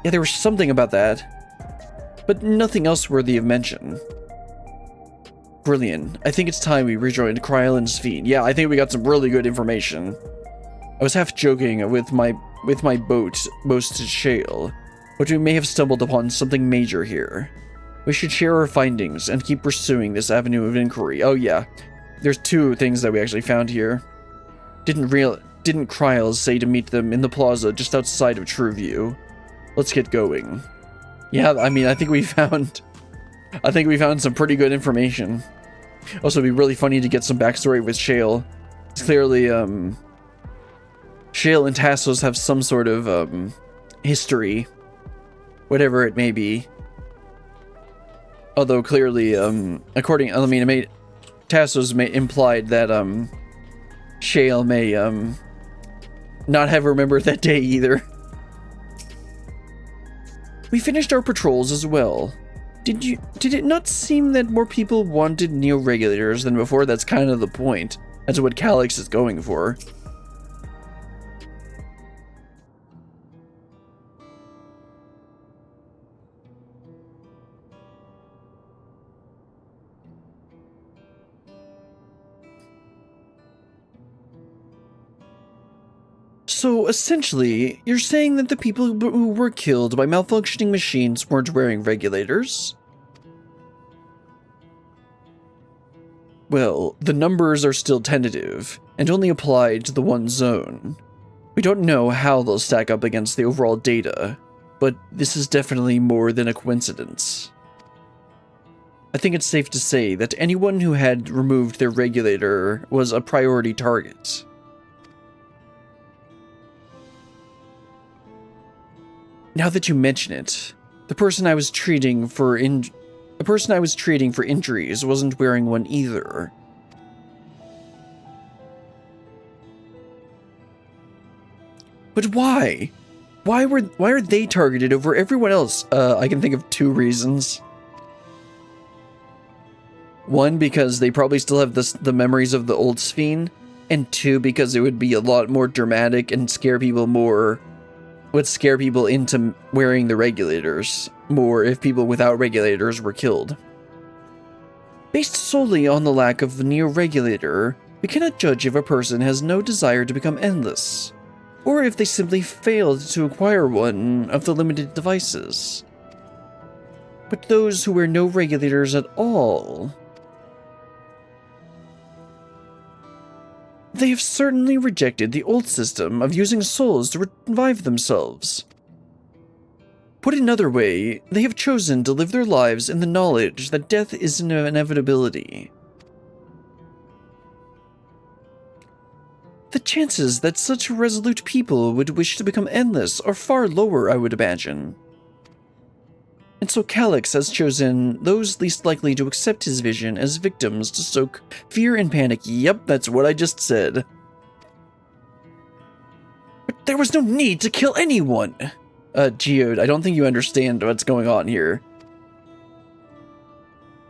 Yeah, there was something about that, but nothing else worthy of mention. Brilliant. I think it's time we rejoined Kryllin's feet. Yeah, I think we got some really good information. I was half joking with my boat, boasted Shale, but we may have stumbled upon something major here. We should share our findings and keep pursuing this avenue of inquiry. Oh yeah, there's two things that we actually found here. Didn't Kryles say to meet them in the plaza just outside of Trueview? Let's get going. Yeah, I mean, I think we found some pretty good information. Also, it'd be really funny to get some backstory with Shale. It's clearly, Shale and Tassos have some sort of history, whatever it may be. Although clearly, Tassos implied that Shale may not have remembered that day either. We finished our patrols as well. Did it not seem that more people wanted neo-regulators than before? That's kind of the point. That's what Calyx is going for. So, essentially, you're saying that the people who were killed by malfunctioning machines weren't wearing regulators? Well, the numbers are still tentative, and only apply to the one zone. We don't know how they'll stack up against the overall data, but this is definitely more than a coincidence. I think it's safe to say that anyone who had removed their regulator was a priority target. Now that you mention it, the person I was treating for injuries wasn't wearing one either. But why? Why are they targeted over everyone else? I can think of two reasons. One, because they probably still have the memories of the old Sphene, and two, because it would be a lot more dramatic and would scare people into wearing the regulators more if people without regulators were killed. Based solely on the lack of the neo-regulator, we cannot judge if a person has no desire to become endless, or if they simply failed to acquire one of the limited devices. But those who wear no regulators at all, they have certainly rejected the old system of using souls to revive themselves. Put another way, they have chosen to live their lives in the knowledge that death is an inevitability. The chances that such resolute people would wish to become endless are far lower, I would imagine. And so Calyx has chosen those least likely to accept his vision as victims to stoke fear and panic. Yep, that's what I just said. But there was no need to kill anyone! Geode, I don't think you understand what's going on here.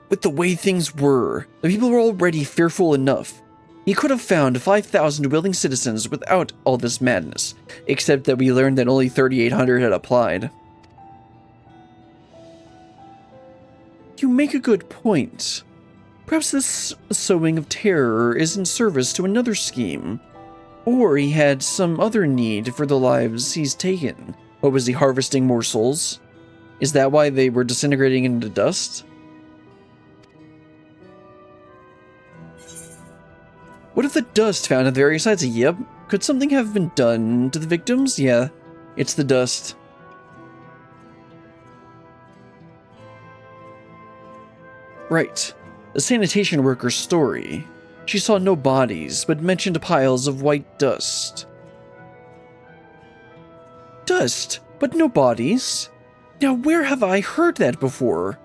With the way things were, the people were already fearful enough. He could have found 5,000 willing citizens without all this madness, except that we learned that only 3,800 had applied. You make a good point. Perhaps this sowing of terror is in service to another scheme. Or he had some other need for the lives he's taken. What, was he harvesting more souls? Is that why they were disintegrating into dust? What if the dust found at the various sites? Yep. Could something have been done to the victims? Yeah, it's the dust. Right. The sanitation worker's story. She saw no bodies, but mentioned piles of white dust. Dust, but no bodies? Now, where have I heard that before?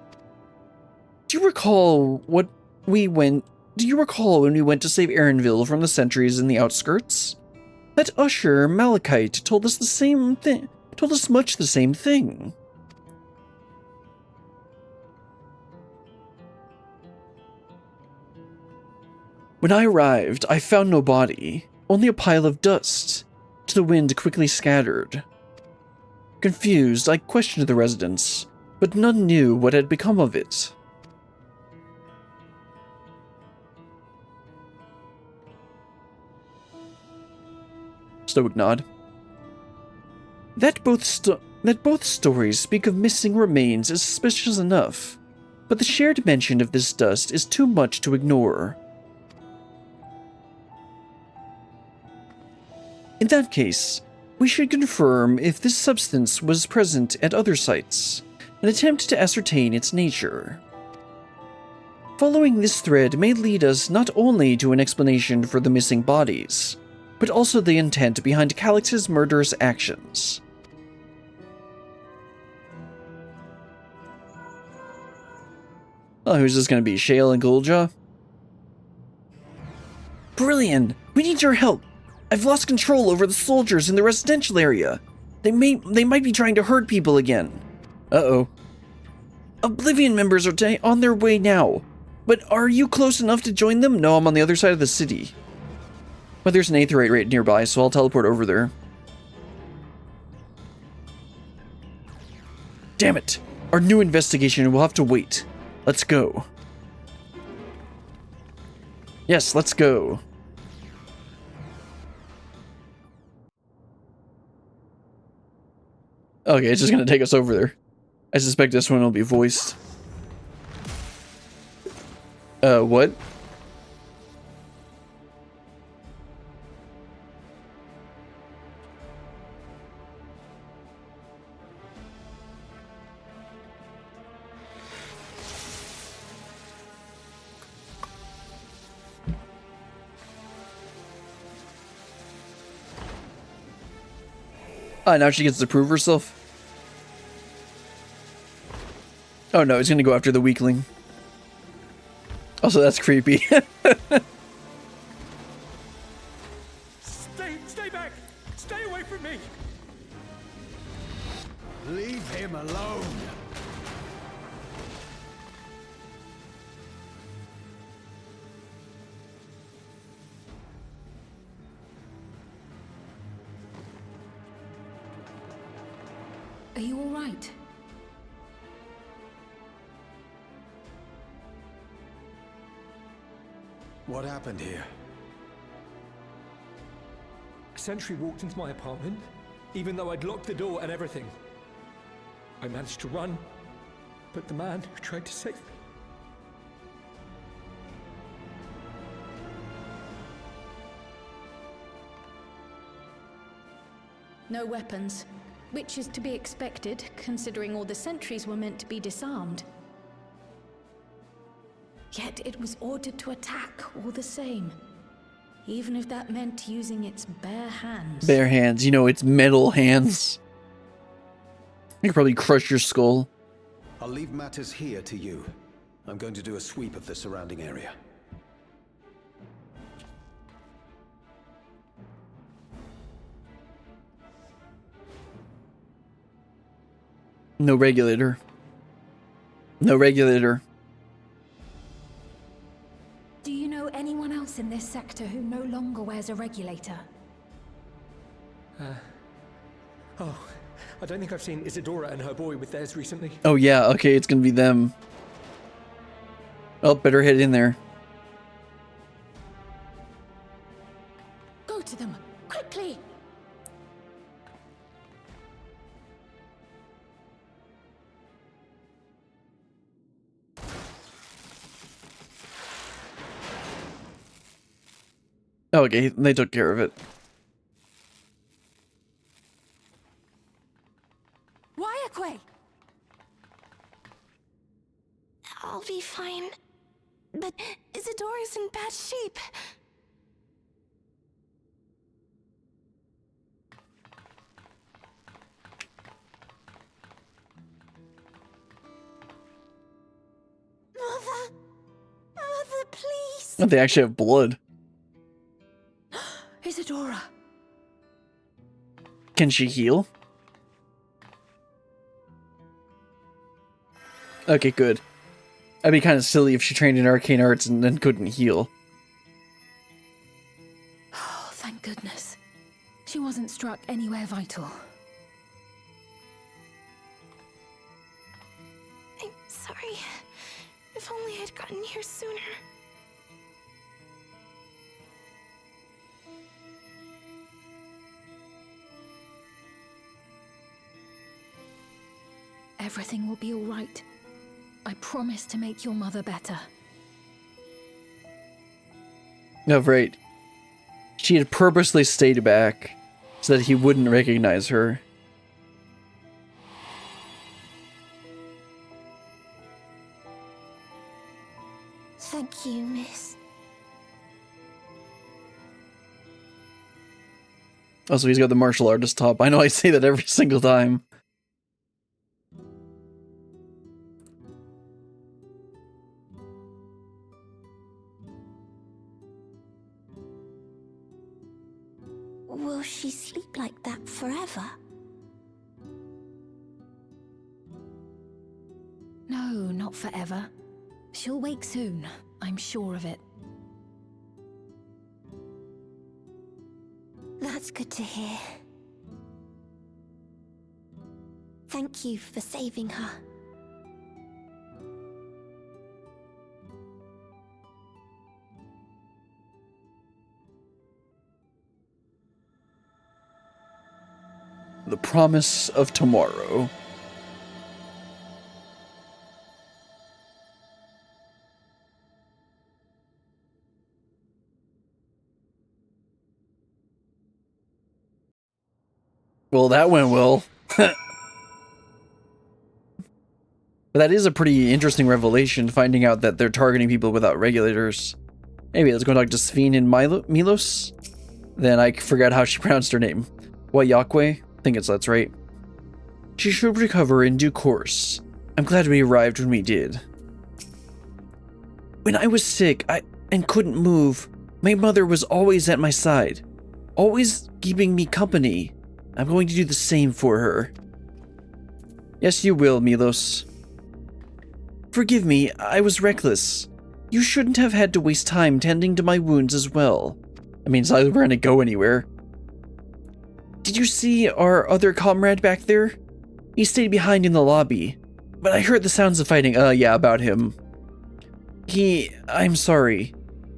Do you recall when we went to save Erinville from the sentries in the outskirts? That usher, Malachite, told us much the same thing. When I arrived, I found no body, only a pile of dust, which the wind quickly scattered. Confused, I questioned the residents, but none knew what had become of it. Stoic nod. That both stories speak of missing remains is suspicious enough, but the shared mention of this dust is too much to ignore. In that case, we should confirm if this substance was present at other sites, and attempt to ascertain its nature. Following this thread may lead us not only to an explanation for the missing bodies, but also the intent behind Calix's murderous actions. Oh, who's this going to be? Shale and Gulja? Brilliant! We need your help! I've lost control over the soldiers in the residential area. They might be trying to hurt people again. Uh-oh. Oblivion members are on their way now. But are you close enough to join them? No, I'm on the other side of the city. But there's an Aetherite right nearby, so I'll teleport over there. Damn it! Our new investigation will have to wait. Let's go. Yes, let's go. Okay, it's just gonna take us over there. I suspect this one will be voiced. What? Now she gets to prove herself. Oh no, he's gonna go after the weakling. Also, that's creepy. Stay back! Stay away from me! Leave him alone! Are you all right? What happened here? A sentry walked into my apartment, even though I'd locked the door and everything. I managed to run, but the man who tried to save me... No weapons, which is to be expected, considering all the sentries were meant to be disarmed. Yet it was ordered to attack all the same, even if that meant using its bare hands. Bare hands, you know, it's metal hands. You could probably crush your skull. I'll leave matters here to you. I'm going to do a sweep of the surrounding area. No regulator. No regulator. Do you know anyone else in this sector who no longer wears a regulator? Oh, I don't think I've seen Isadora and her boy with theirs recently. Oh yeah, okay, it's gonna be them. Oh, better head in there. Go to them, quickly! Okay, they took care of it. Wyaquay! I'll be fine. But Isadora's in bad shape. Mother, please. Oh, they actually have blood. Isadora! Can she heal? Okay, good. That'd be kind of silly if she trained in arcane arts and then couldn't heal. Oh, thank goodness. She wasn't struck anywhere vital. I'm sorry. If only I'd gotten here sooner. Everything will be all right. I promise to make your mother better. No, right. She had purposely stayed back so that he wouldn't recognize her. Thank you, miss. Also, he's got the martial artist top. I know I say that every single time. Will she sleep like that forever? No, not forever. She'll wake soon, I'm sure of it. That's good to hear. Thank you for saving her. The promise of tomorrow. Well, that went well. But that is a pretty interesting revelation, finding out that they're targeting people without regulators. Anyway, let's go talk to Sveen and Milos. Then I forgot how she pronounced her name. Wayakwe? I think that's right. She should recover in due course. I'm glad we arrived when we did. When I was sick and couldn't move, my mother was always at my side, always keeping me company. I'm going to do the same for her. Yes, you will, Milos. Forgive me, I was reckless. You shouldn't have had to waste time tending to my wounds as well. I mean, it's not like we're gonna go anywhere. Did you see our other comrade back there? He stayed behind in the lobby, but I heard the sounds of fighting. Yeah, about him. I'm sorry.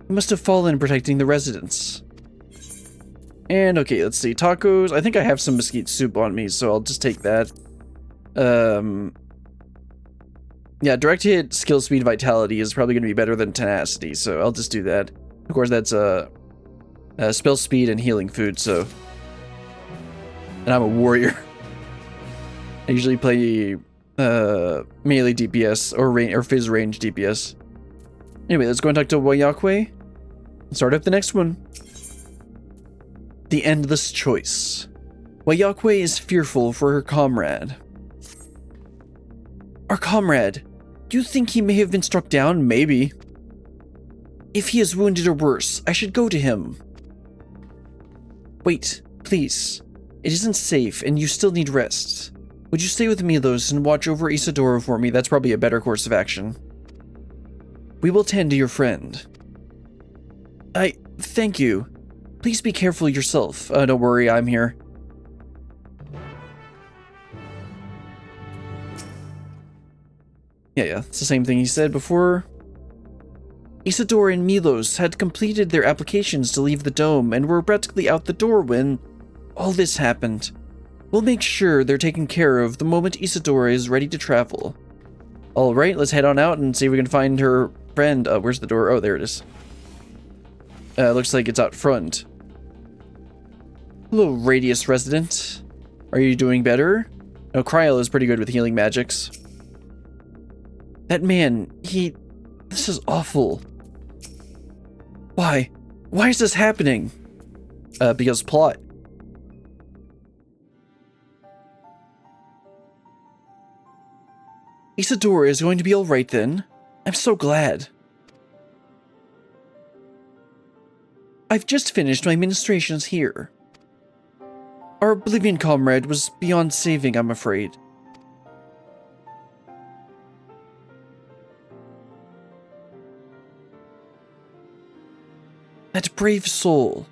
He must have fallen protecting the residents. And okay, let's see. Tacos. I think I have some mesquite soup on me, so I'll just take that. Yeah, direct hit, skill, speed, vitality is probably going to be better than tenacity, so I'll just do that. Of course, that's spell speed and healing food, so... And I'm a warrior. I usually play melee DPS or phys range DPS. Anyway, let's go and talk to Wayakwe and start up the next one. The Endless Choice. Wayakwe is fearful for her comrade. Our comrade. Do you think he may have been struck down? Maybe. If he is wounded or worse, I should go to him. Wait, please. It isn't safe, and you still need rest. Would you stay with Milos and watch over Isidora for me? That's probably a better course of action. We will tend to your friend. Thank you. Please be careful yourself. Don't worry, I'm here. Yeah, it's the same thing he said before. Isidora and Milos had completed their applications to leave the dome and were practically out the door when all this happened. We'll make sure they're taken care of the moment Isidora is ready to travel. Alright, let's head on out and see if we can find her friend. Where's the door? Oh, there it is. Looks like it's out front. Hello, Radius resident. Are you doing better? No, Cryo is pretty good with healing magics. That man, this is awful. Why? Why is this happening? Because plot. Isidora is going to be alright then. I'm so glad. I've just finished my ministrations here. Our Oblivion comrade was beyond saving, I'm afraid. That brave soul.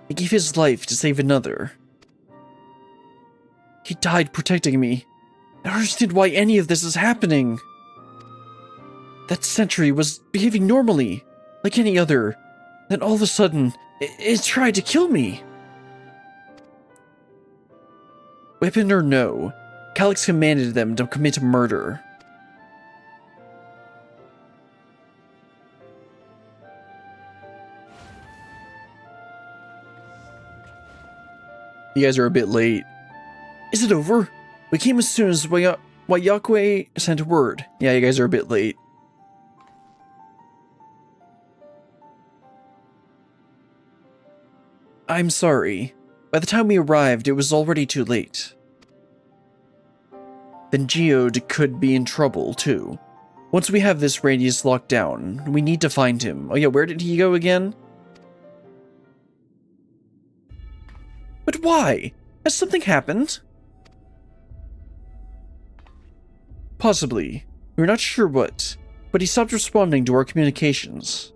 He gave his life to save another. He died protecting me. I don't understand why any of this is happening. That sentry was behaving normally, like any other. Then all of a sudden, it tried to kill me. Weapon or no, Calyx commanded them to commit murder. You guys are a bit late. Is it over? We came as soon as Wayakwe sent word. Yeah, you guys are a bit late. I'm sorry. By the time we arrived, it was already too late. Then Geode could be in trouble, too. Once we have this radius locked down, we need to find him. Oh yeah, where did he go again? But why? Has something happened? Possibly. We're not sure what, but he stopped responding to our communications.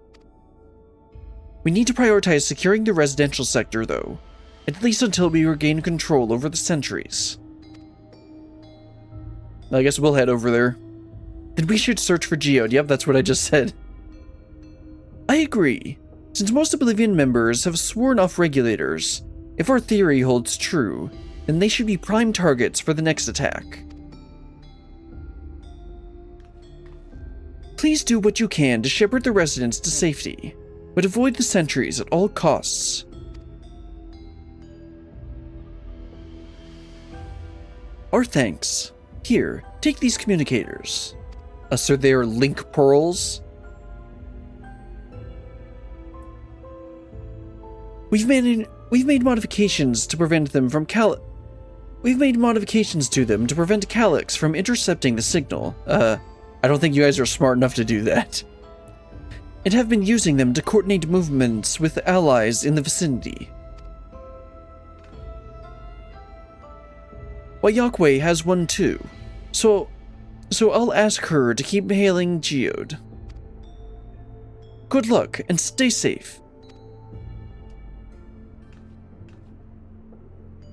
We need to prioritize securing the residential sector, though, at least until we regain control over the sentries. I guess we'll head over there. Then we should search for Geode. Yep, that's what I just said. I agree. Since most Oblivion members have sworn off regulators, if our theory holds true, then they should be prime targets for the next attack. Please do what you can to shepherd the residents to safety, but avoid the sentries at all costs. Our thanks. Here, take these communicators. So they are link pearls. We've made modifications to prevent them from We've made modifications to them to prevent Calyx from intercepting the signal. I don't think you guys are smart enough to do that. And have been using them to coordinate movements with allies in the vicinity. Wayakwe has one too, so I'll ask her to keep hailing Geode. Good luck and stay safe.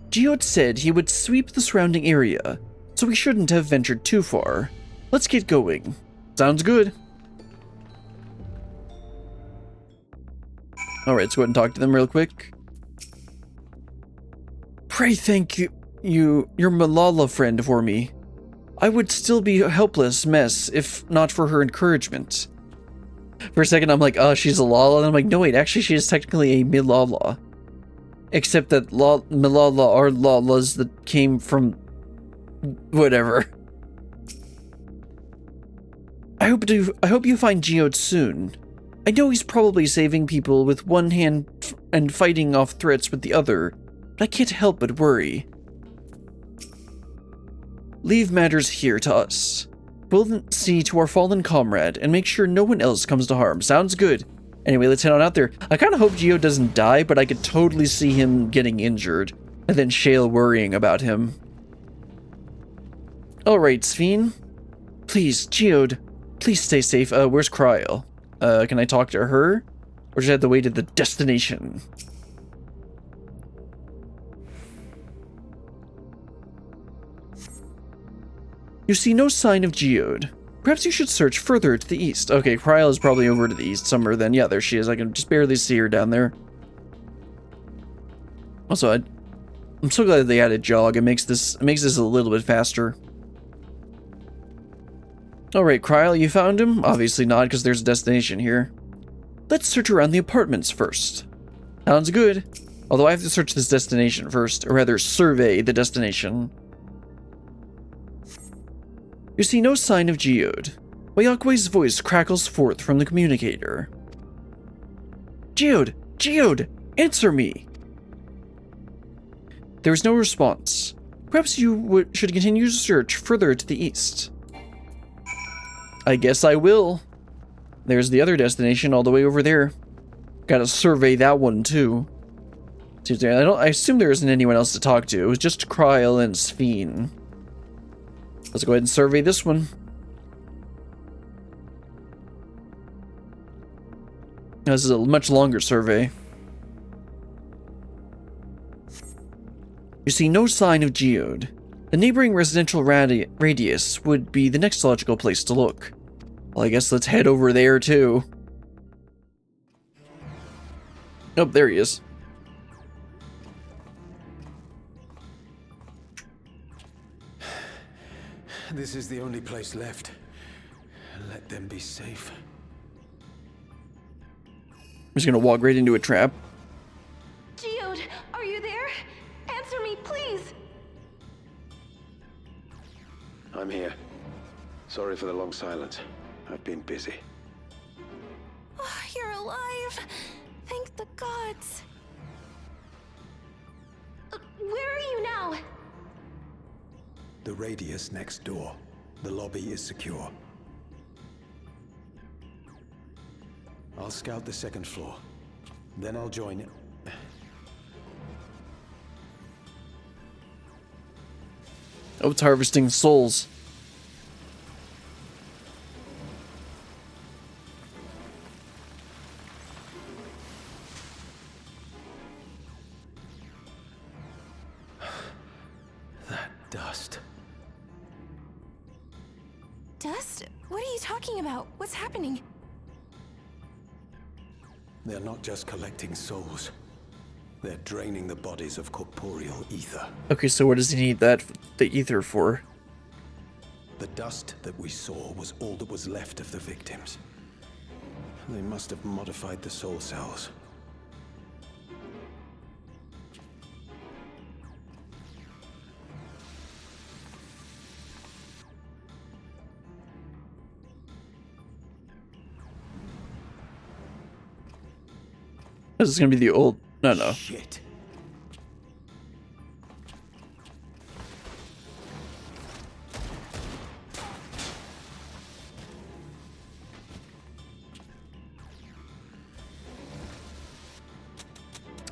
Geode said he would sweep the surrounding area, so we shouldn't have ventured too far. Let's get going. Sounds good. Alright, let's go ahead and talk to them real quick. Pray thank your Malala friend for me. I would still be a helpless mess if not for her encouragement. For a second I'm like, oh, she's a Lala, and I'm like, no wait, actually she is technically a Milala. Except that Milala are Lalas that came from whatever. I hope you find Geode soon. I know he's probably saving people with one hand and fighting off threats with the other, but I can't help but worry. Leave matters here to us. We'll see to our fallen comrade and make sure no one else comes to harm. Sounds good. Anyway, let's head on out there. I kind of hope Geode doesn't die, but I could totally see him getting injured, and then Shale worrying about him. Alright, Sphene. Please, Geode, please stay safe. Where's Cryle? Can I talk to her? Or should I have to wait at the destination? You see no sign of Geode. Perhaps you should search further to the east. Okay, Cryle is probably over to the east somewhere then. Yeah, there she is. I can just barely see her down there. Also, I'm so glad they added jog. It makes this a little bit faster. Alright, Cryle, you found him? Obviously not, because there's a destination here. Let's search around the apartments first. Sounds good. Although I have to search this destination first, or rather survey the destination. You see no sign of Geode. Wayakwe's voice crackles forth from the communicator. Geode! Geode! Answer me! There is no response. Perhaps you should continue to search further to the east. I guess I will. There's the other destination all the way over there. Gotta survey that one too. I assume there isn't anyone else to talk to. It was just Cryle and Sphene. Let's go ahead and survey this one. This is a much longer survey. You see no sign of Geode. The neighboring residential radius would be the next logical place to look. Well, I guess let's head over there too. Oh, there he is. This is the only place left. Let them be safe. I'm just gonna walk right into a trap. Geode, are you there? Answer me, please. I'm here. Sorry for the long silence. I've been busy. Oh, you're alive. Thank the gods. The radius next door. The lobby is secure. I'll scout the second floor. Then I'll join it. Oh, it's harvesting souls. That dust. Dust? What are you talking about? What's happening? They're not just collecting souls. They're draining the bodies of corporeal ether. Okay, so what does he need the ether for? The dust that we saw was all that was left of the victims. They must have modified the soul cells. This is gonna be the old... No. Shit.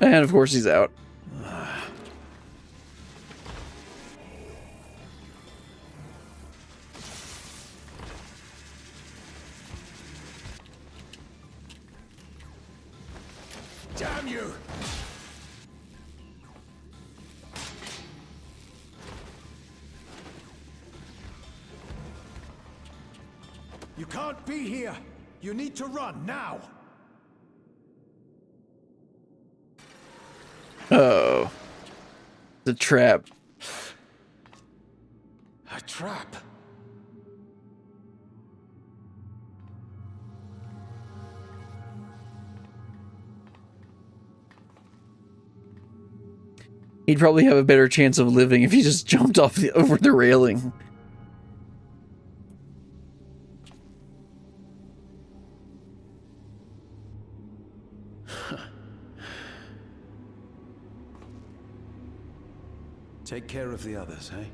And of course he's out. Damn you! You can't be here! You need to run, now! Oh. The trap. A trap! He'd probably have a better chance of living if he just jumped off over the railing. Take care of the others, eh?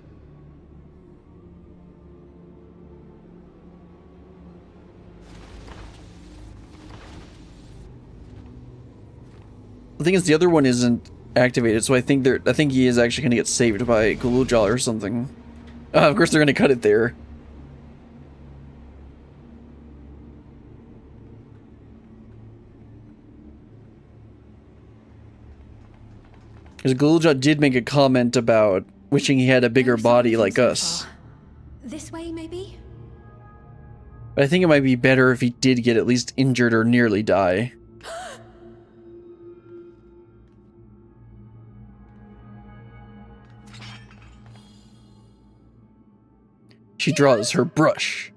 The thing is, the other one isn't activated, so I think he is actually gonna get saved by Gulujal or something. Of course, they're gonna cut it there. Because Gulujal did make a comment about wishing he had a bigger body like us. This way, maybe? But I think it might be better if he did get at least injured or nearly die. She draws her brush.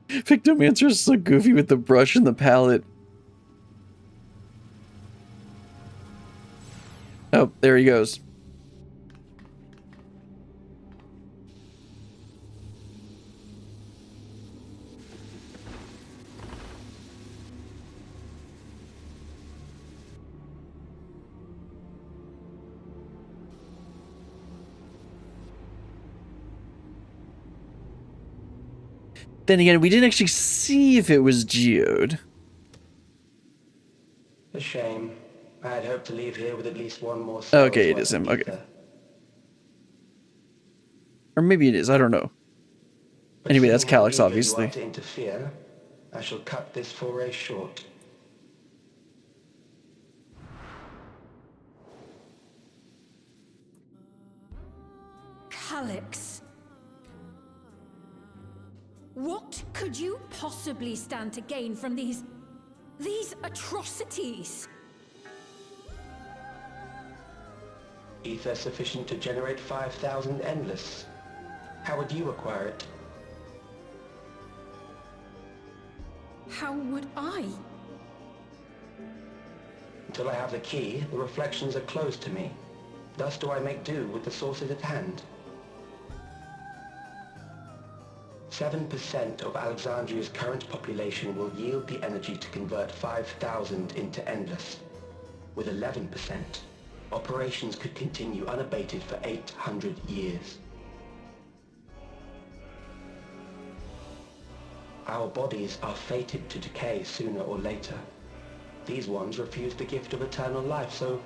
Victomancer is so goofy with the brush and the palette. Oh, there he goes. Then again, we didn't actually see if it was geode. A shame. I had hoped to leave here with at least one more. Okay, it is him. Okay. Or maybe it is. I don't know. But Anyway, that's seeing how Calyx, eager you obviously. are to interfere, I shall cut this foray short. Calyx. What could you possibly stand to gain from these atrocities? Ether sufficient to generate 5,000 endless. How would you acquire it? How would I? Until I have the key, the reflections are closed to me. Thus do I make do with the sources at hand. 7% of Alexandria's current population will yield the energy to convert 5,000 into endless. With 11%, operations could continue unabated for 800 years. Our bodies are fated to decay sooner or later. These ones refuse the gift of eternal life, so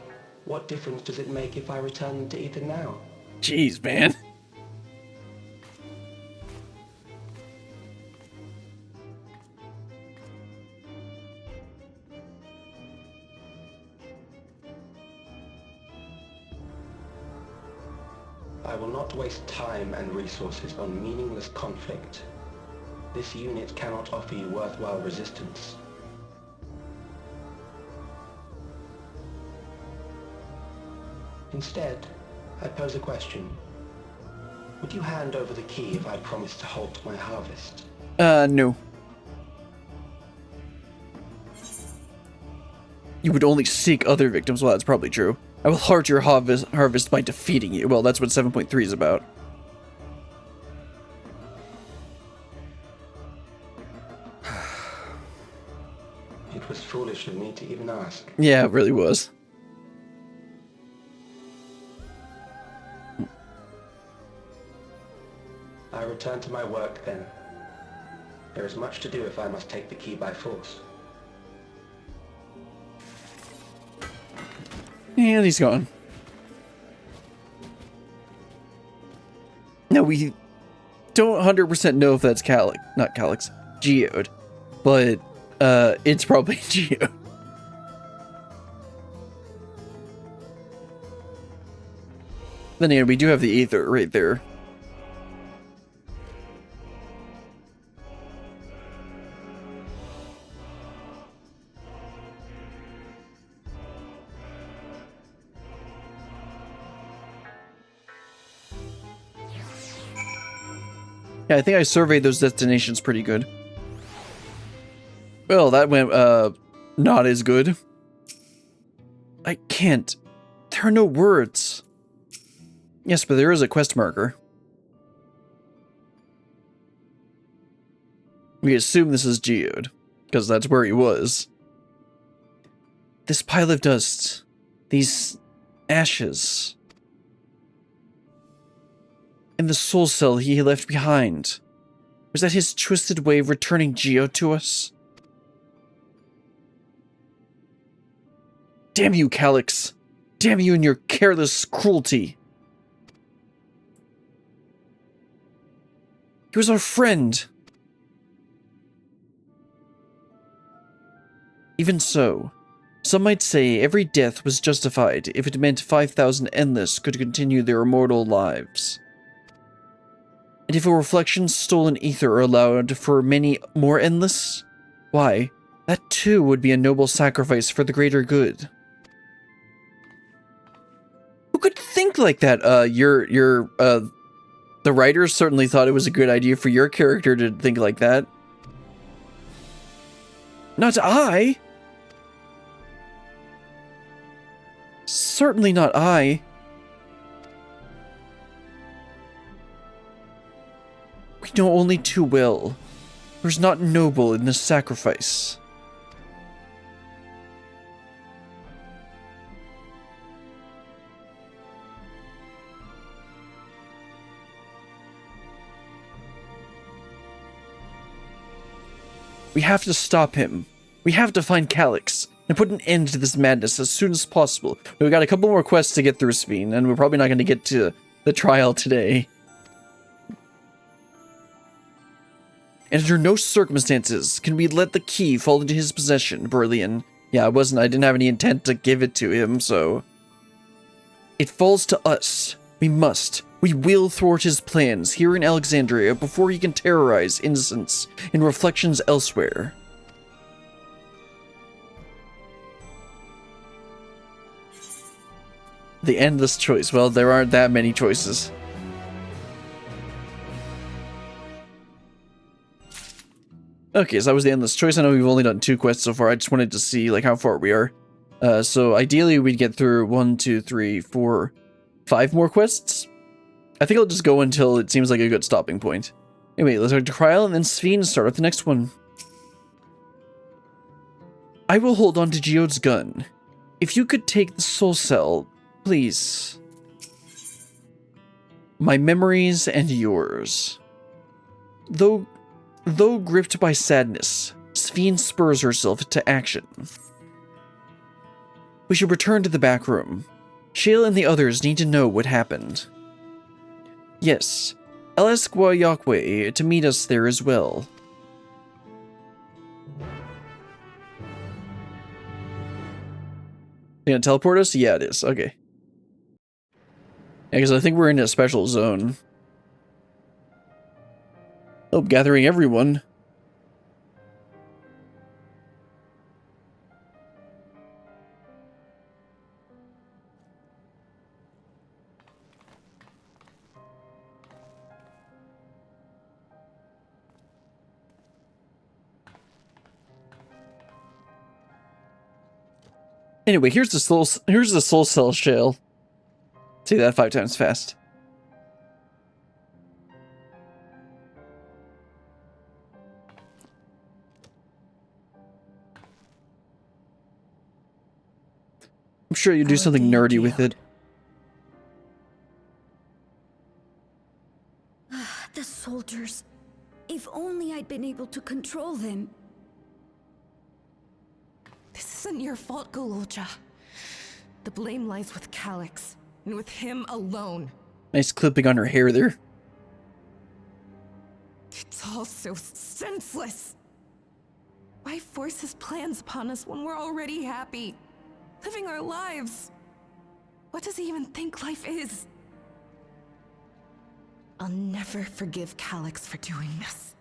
what difference does it make if I return them to Ether now? Jeez, man. I will not waste time and resources on meaningless conflict. This unit cannot offer you worthwhile resistance. Instead, I pose a question. Would you hand over the key if I promised to halt my harvest? No. You would only seek other victims. Well, that's probably true. I will halt your harvest by defeating you. Well, that's what 7.3 is about. It was foolish of me to even ask. Yeah, it really was. I return to my work then. There is much to do if I must take the key by force. And he's gone. Now, we don't 100% know if that's not Calyx, Geode. But, it's probably Geode. Then again, we do have the Aether right there. Yeah, I think I surveyed those destinations pretty good. Well, that went, not as good. I can't. There are no words. Yes, but there is a quest marker. We assume this is Geode, because that's where he was. This pile of dust, these ashes, and the soul cell he left behind. Was that his twisted way of returning Geode to us? Damn you, Calyx. Damn you and your careless cruelty. He was our friend. Even so, some might say every death was justified if it meant 5,000 Endless could continue their immortal lives. And if a reflection's stolen ether are allowed for many more Endless, why, that too would be a noble sacrifice for the greater good. Who could think like that? The writers certainly thought it was a good idea for your character to think like that. Not I. Certainly not I. We know only too well. There's not noble in this sacrifice. We have to stop him. We have to find Calyx and put an end to this madness as soon as possible. We've got a couple more quests to get through, Sveen, and we're probably not going to get to the trial today. And under no circumstances can we let the key fall into his possession, Berlian. Yeah, I didn't have any intent to give it to him, so... It falls to us. We will thwart his plans here in Alexandria before he can terrorize innocents in reflections elsewhere. The endless choice. Well, there aren't that many choices. Okay, so that was the endless choice. I know we've only done 2 quests so far. I just wanted to see like how far we are. So ideally we'd get through 1, 2, 3, 4, 5 more quests. I think I'll just go until it seems like a good stopping point. Anyway, let's go to Kryl and then Sveen start with the next one. I will hold on to Geode's gun. If you could take the soul cell, please. My memories and yours. Though gripped by sadness, Sphene spurs herself to action. We should return to the back room. Shale and the others need to know what happened. Yes, I'll ask Yakwe to meet us there as well. You gonna teleport us? Yeah, it is. Okay. Yeah, because I think we're in a special zone. Oh, gathering everyone. Anyway, here's the soul cell shell. Say that 5 times fast. I'm sure you do something nerdy with it. The soldiers. If only I'd been able to control them. This isn't your fault, Gololja. The blame lies with Calix, and with him alone. Nice clipping on her hair there. It's all so senseless. Why force his plans upon us when we're already happy? Living our lives. What does he even think life is? I'll never forgive Calix for doing this.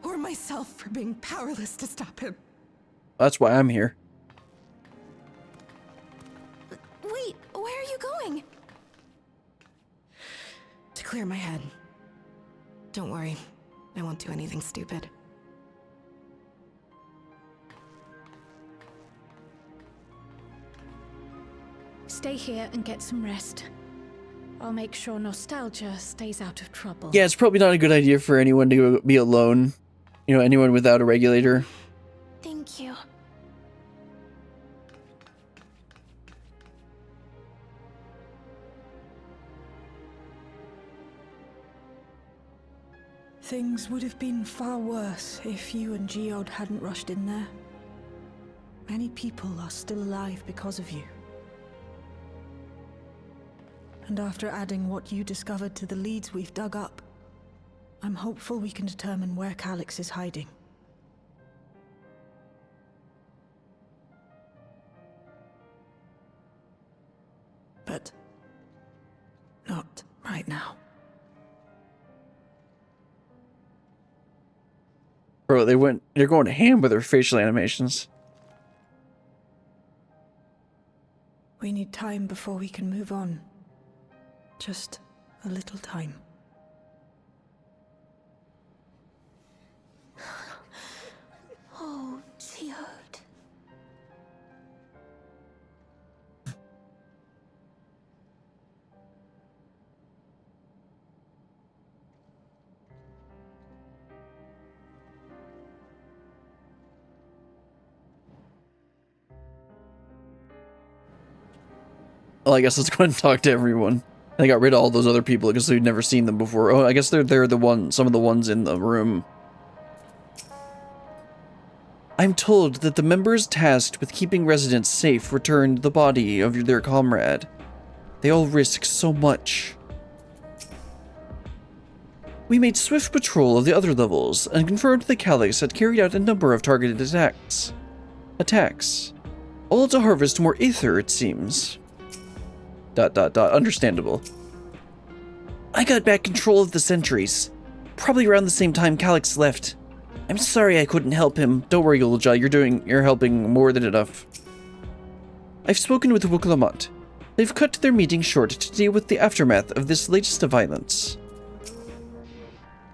Or myself for being powerless to stop him. That's why I'm here. Wait, where are you going? To clear my head. Don't worry, I won't do anything stupid. Stay here and get some rest. I'll make sure nostalgia stays out of trouble. Yeah, it's probably not a good idea for anyone to be alone. You know, anyone without a regulator. Thank you. Things would have been far worse if you and Geode hadn't rushed in there. Many people are still alive because of you. And after adding what you discovered to the leads we've dug up, I'm hopeful we can determine where Calix is hiding. But not right now. Bro, they're going ham with their facial animations. We need time before we can move on. Just a little time. Oh, Geode. Well, I guess let's go ahead and talk to everyone. They got rid of all those other people because we'd never seen them before. Oh, I guess they're some of the ones in the room. I'm told that the members tasked with keeping residents safe returned the body of their comrade. They all risked so much. We made swift patrol of the other levels and confirmed that Calix had carried out a number of targeted attacks. All to harvest more ether, it seems. ... Understandable. I got back control of the sentries. Probably around the same time Calix left. I'm sorry I couldn't help him. Don't worry, Gololja, you're helping more than enough. I've spoken with Wuklamont. They've cut their meeting short to deal with the aftermath of this latest violence.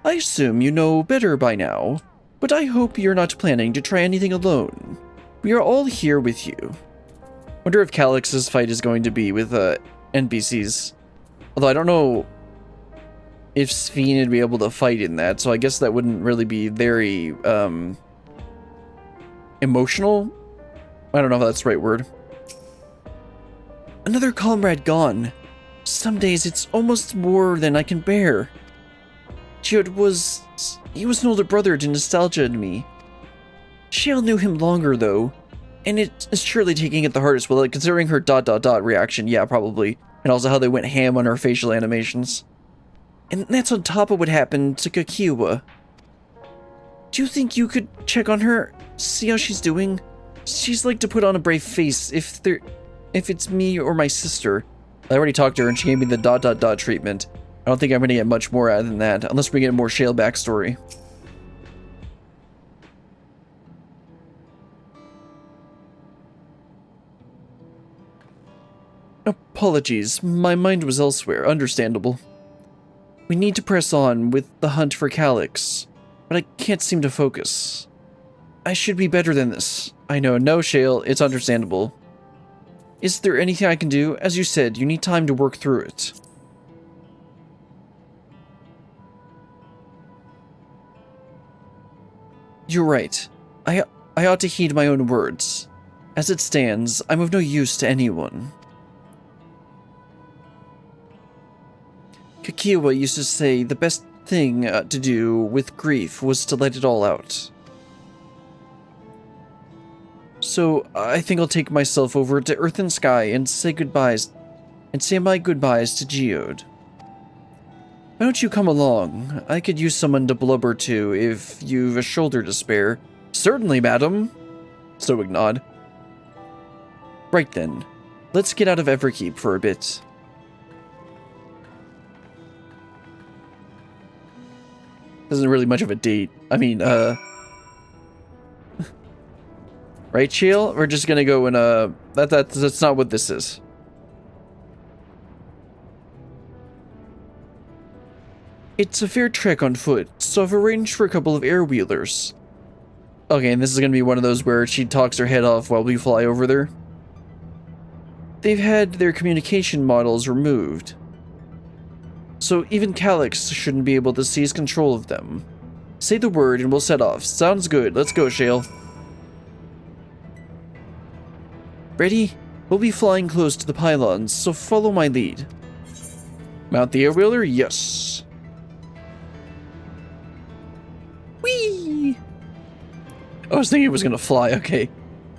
I assume you know better by now, but I hope you're not planning to try anything alone. We are all here with you. Wonder if Calix's fight is going to be with NPCs. Although I don't know if Sphene would be able to fight in that, so I guess that wouldn't really be very emotional I don't know if that's the right word. Another comrade gone. Some days it's almost more than I can bear. Geode was... he was an older brother to nostalgia and me. Shale knew him longer though, and it is surely taking it the hardest. Well, considering her ... reaction, yeah, probably. And also how they went ham on her facial animations. And that's on top of what happened to Kakiwa. Do you think you could check on her? See how she's doing? She's like to put on a brave face if it's me or my sister. I already talked to her and she gave me the ... treatment. I don't think I'm gonna get much more out than that, unless we get more Shale backstory. Apologies, my mind was elsewhere, understandable. We need to press on with the hunt for Calyx, but I can't seem to focus. I should be better than this. I know, no Shale, it's understandable. Is there anything I can do? As you said, you need time to work through it. You're right. I ought to heed my own words. As it stands, I'm of no use to anyone. Kakiwa used to say the best thing to do with grief was to let it all out. So I think I'll take myself over to Earth and Sky and say goodbyes, and say my goodbyes to Geode. Why don't you come along? I could use someone to blubber to if you've a shoulder to spare. Certainly, madam. Stoic nod. Right then, let's get out of Everkeep for a bit. Isn't really much of a date. I mean, right, Shale? We're just gonna go and, that's not what this is. It's a fair trek on foot, so I've arranged for a couple of air-wheelers. Okay, and this is gonna be one of those where she talks her head off while we fly over there. They've had their communication models removed, so even Calyx shouldn't be able to seize control of them. Say the word and we'll set off. Sounds good. Let's go, Shale. Ready? We'll be flying close to the pylons, so follow my lead. Mount the air-wheeler? Yes. Whee! I was thinking it was gonna fly, okay.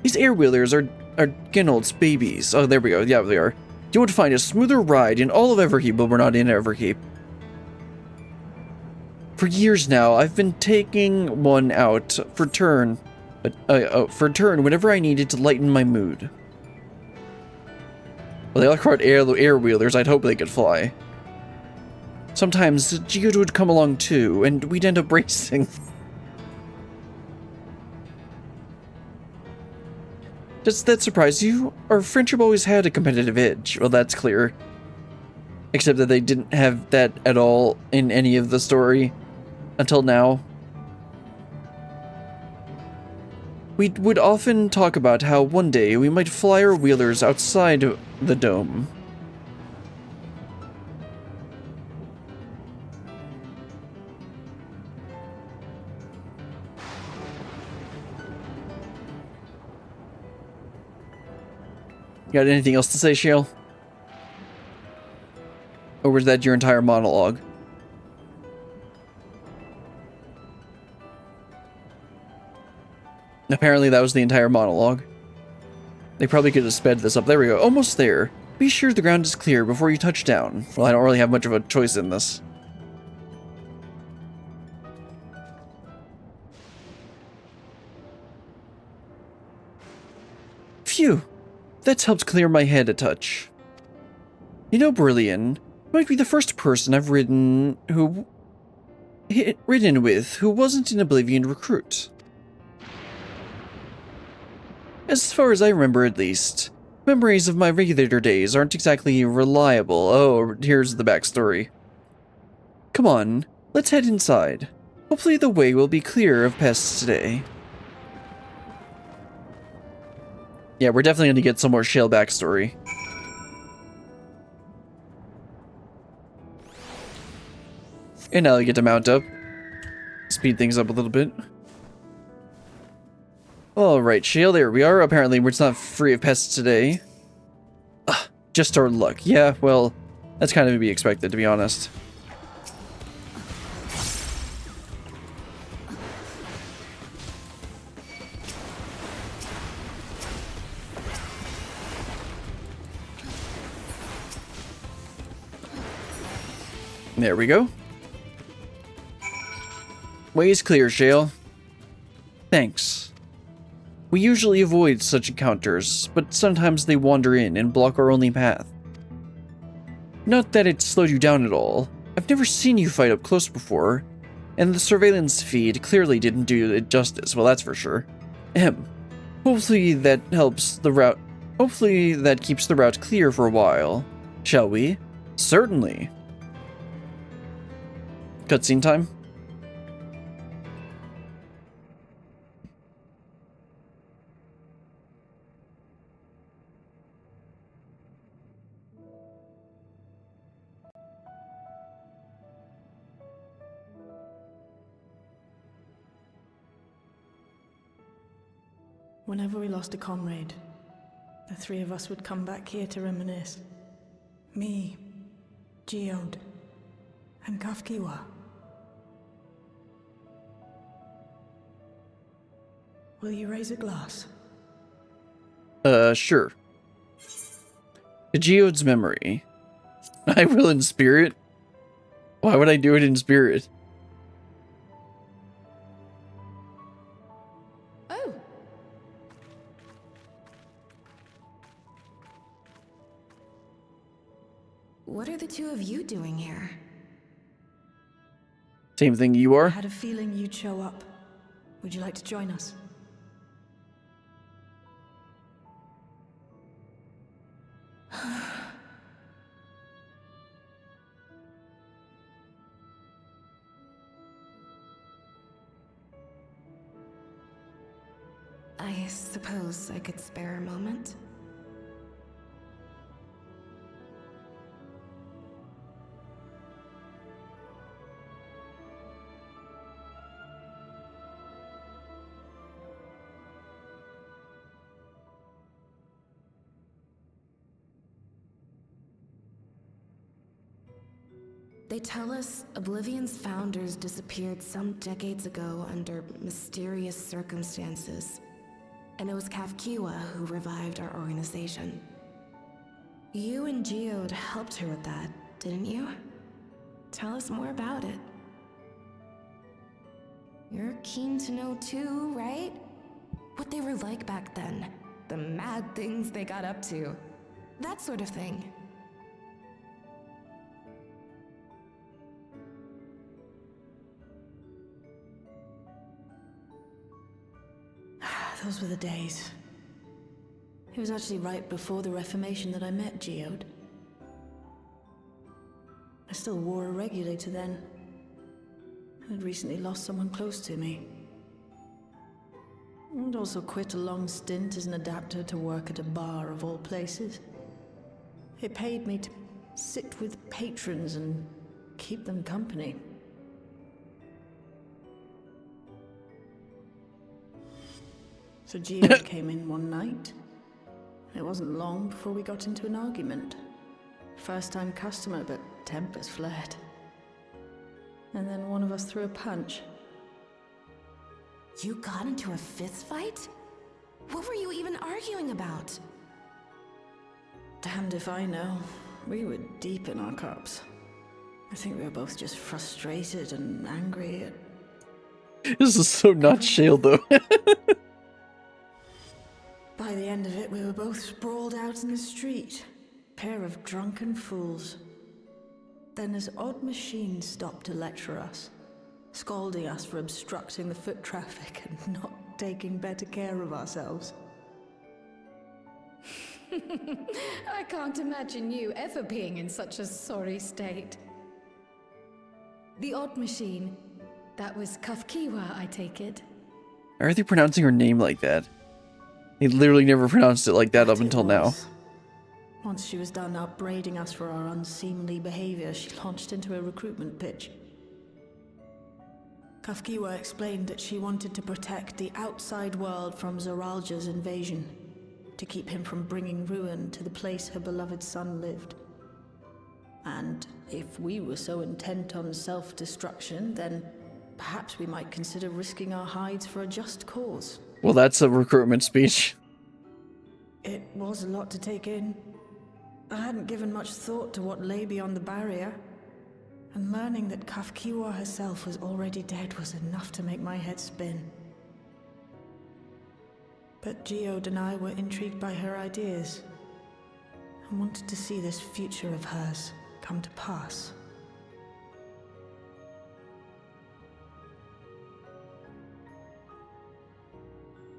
These air-wheelers are Genold's babies. Oh, there we go. Yeah, they are. You want to find a smoother ride in all of Everkeep, but we're not in Everkeep. For years now, I've been taking one out for turn whenever I needed to lighten my mood. Well, they all called air-wheelers. I'd hope they could fly. Sometimes Geode would come along too, and we'd end up racing. Does that surprise you? Our friendship always had a competitive edge. Well, that's clear. Except that they didn't have that at all in any of the story. Until now. We would often talk about how one day we might fly our wheelers outside the dome. Got anything else to say, Shale? Or was that your entire monologue? Apparently that was the entire monologue. They probably could have sped this up. There we go. Almost there. Be sure the ground is clear before you touch down. Well, I don't really have much of a choice in this. Phew. That's helped clear my head a touch. You know, Brillian, you might be the first person I've ridden with who wasn't an Oblivion recruit. As far as I remember, at least, memories of my regulator days aren't exactly reliable. Oh, here's the backstory. Come on, let's head inside. Hopefully the way will be clear of pests today. Yeah, we're definitely going to get some more Shale backstory. And now we get to mount up. Speed things up a little bit. Alright, Shale, there we are. Apparently we're not free of pests today. Ugh, just our luck. Yeah, well, that's kind of to be expected, to be honest. There we go. Way's clear, Shale. Thanks. We usually avoid such encounters, but sometimes they wander in and block our only path. Not that it slowed you down at all. I've never seen you fight up close before, and the surveillance feed clearly didn't do it justice, well that's for sure. Hopefully that helps the route. Hopefully that keeps the route clear for a while. Shall we? Certainly. Cutscene time? Whenever we lost a comrade, the three of us would come back here to reminisce. Me, Geode, and Kafkiwa. Will you raise a glass? Sure. To Geode's memory. I will in spirit? Why would I do it in spirit? Oh. What are the two of you doing here? Same thing you I are? had a feeling you'd show up. Would you like to join us? I suppose I could spare a moment. They tell us Oblivion's founders disappeared some decades ago under mysterious circumstances. And it was Kafkiwa who revived our organization. You and Geode helped her with that, didn't you? Tell us more about it. You're keen to know too, right? What they were like back then. The mad things they got up to. That sort of thing. Those were the days. It was actually right before the Reformation that I met Geode. I still wore a regulator then. I'd recently lost someone close to me. I'd also quit a long stint as an adapter to work at a bar of all places. It paid me to sit with patrons and keep them company. So Geode came in one night. It wasn't long before we got into an argument. First time customer, but tempers flared. And then one of us threw a punch. You got into a fist fight? What were you even arguing about? Damned if I know. We were deep in our cups. I think we were both just frustrated and angry at... This is so not Shale, though. By the end of it, we were both sprawled out in the street. Pair of drunken fools. Then this odd machine stopped to lecture us, scolding us for obstructing the foot traffic and not taking better care of ourselves. I can't imagine you ever being in such a sorry state. The odd machine. That was Kafkiwa, I take it. Why are they pronouncing her name like that? They literally never pronounced it like that up It until now. was. Once she was done upbraiding us for our unseemly behavior, she launched into a recruitment pitch. Kafkiwa explained that she wanted to protect the outside world from Zoralja's invasion, to keep him from bringing ruin to the place her beloved son lived. And if we were so intent on self-destruction, then perhaps we might consider risking our hides for a just cause. Well, that's a recruitment speech. It was a lot to take in. I hadn't given much thought to what lay beyond the barrier, and learning that Kafkiwa herself was already dead was enough to make my head spin. But Geode and I were intrigued by her ideas, and wanted to see this future of hers come to pass.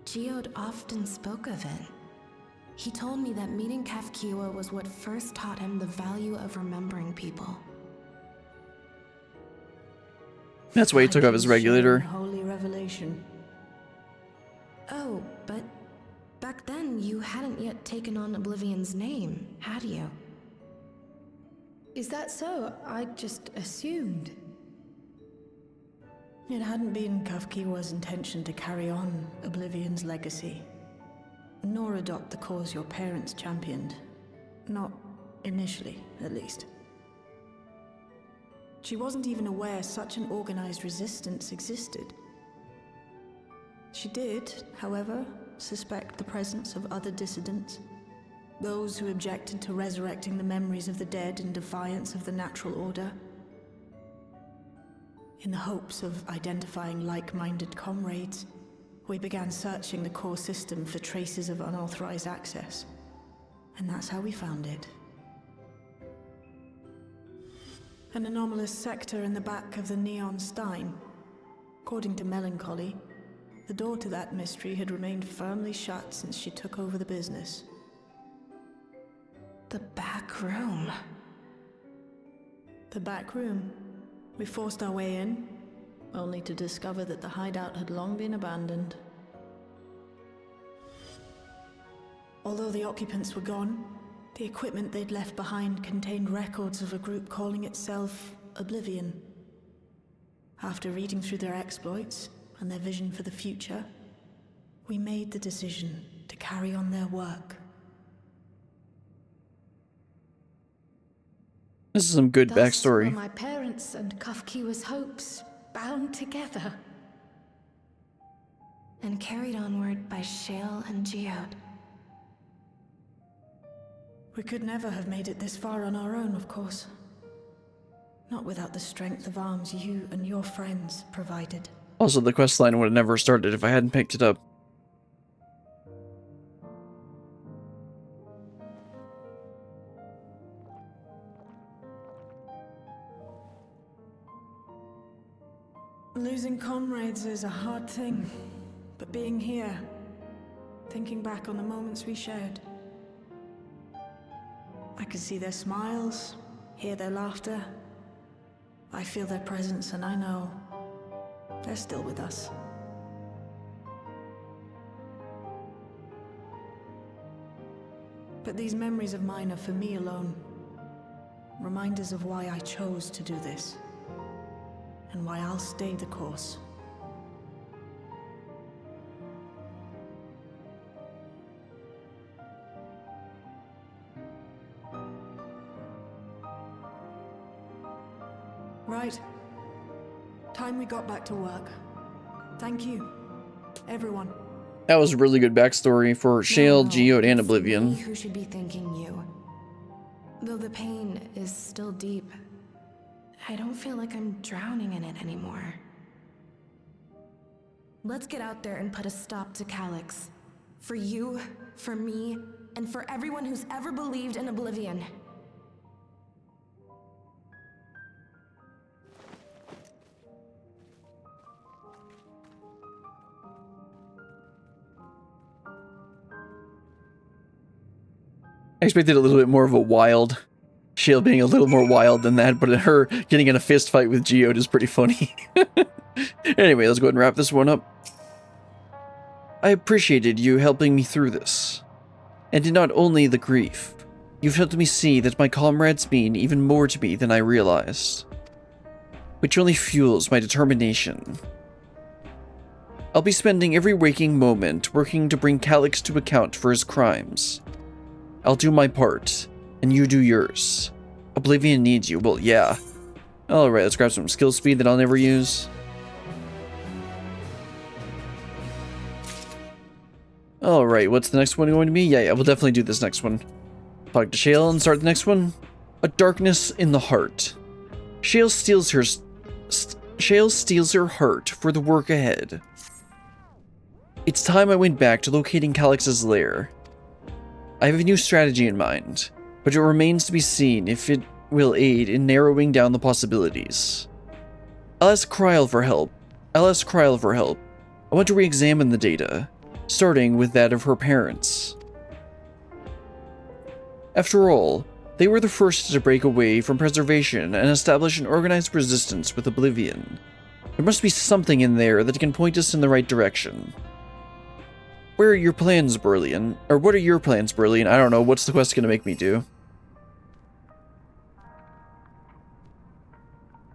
Geode often spoke of it. He told me that meeting Kafkiwa was what first taught him the value of remembering people. That's why he took off his regulator. Holy revelation. Oh, but back then you hadn't yet taken on Oblivion's name, had you? Is that so? I just assumed. It hadn't been Kafkiwa's intention to carry on Oblivion's legacy, nor adopt the cause your parents championed. Not initially, at least. She wasn't even aware such an organized resistance existed. She did, however, suspect the presence of other dissidents, those who objected to resurrecting the memories of the dead in defiance of the natural order. In the hopes of identifying like-minded comrades, we began searching the core system for traces of unauthorized access. And that's how we found it. An anomalous sector in the back of the Neon Stein. According to Melancholy, the door to that mystery had remained firmly shut since she took over the business. The back room. The back room. We forced our way in, only to discover that the hideout had long been abandoned. Although the occupants were gone, the equipment they'd left behind contained records of a group calling itself Oblivion. After reading through their exploits and their vision for the future, we made the decision to carry on their work. This is some good Thus backstory. were my parents and Kafkiwa's hopes bound together. And carried onward by Shale and Geode. We could never have made it this far on our own, of course. Not without the strength of arms you and your friends provided. Also, the questline would have never started if I hadn't picked it up. Losing comrades is a hard thing, but being here, thinking back on the moments we shared, I can see their smiles, hear their laughter. I feel their presence, and I know they're still with us. But these memories of mine are for me alone. Reminders of why I chose to do this, and why I'll stay the course. Right. Time we got back to work. Thank you, everyone. That was a really good backstory for Shale, Geode, and it's Oblivion. me who should be thanking you. Though the pain is still deep, I don't feel like I'm drowning in it anymore. Let's get out there and put a stop to Calyx. For you, for me, and for everyone who's ever believed in Oblivion. I expected a little bit more of a wild. Shale being a little more wild than that, but her getting in a fist fight with Geode is pretty funny. Anyway, let's go ahead and wrap this one up. I appreciated you helping me through this. And in not only the grief, you've helped me see that my comrades mean even more to me than I realized. Which only fuels my determination I'll be spending every waking moment working to bring Calyx to account for his crimes. I'll do my part, and you do yours. Oblivion needs you. Well, yeah. Alright, let's grab some skill speed that I'll never use. Alright, what's the next one going to be? Yeah, we'll definitely do this next one. Talk to Shale and start the next one. A darkness in the heart. Shale steals her heart for the work ahead. It's time I went back to locating Calyx's lair. I have a new strategy in mind, but it remains to be seen if it will aid in narrowing down the possibilities. I'll ask Kryl for help. I want to re-examine the data, starting with that of her parents. After all, they were the first to break away from preservation and establish an organized resistance with Oblivion. There must be something in there that can point us in the right direction. Where are your plans, Berlian? Or what are your plans, Berlian? I don't know. What's the quest going to make me do?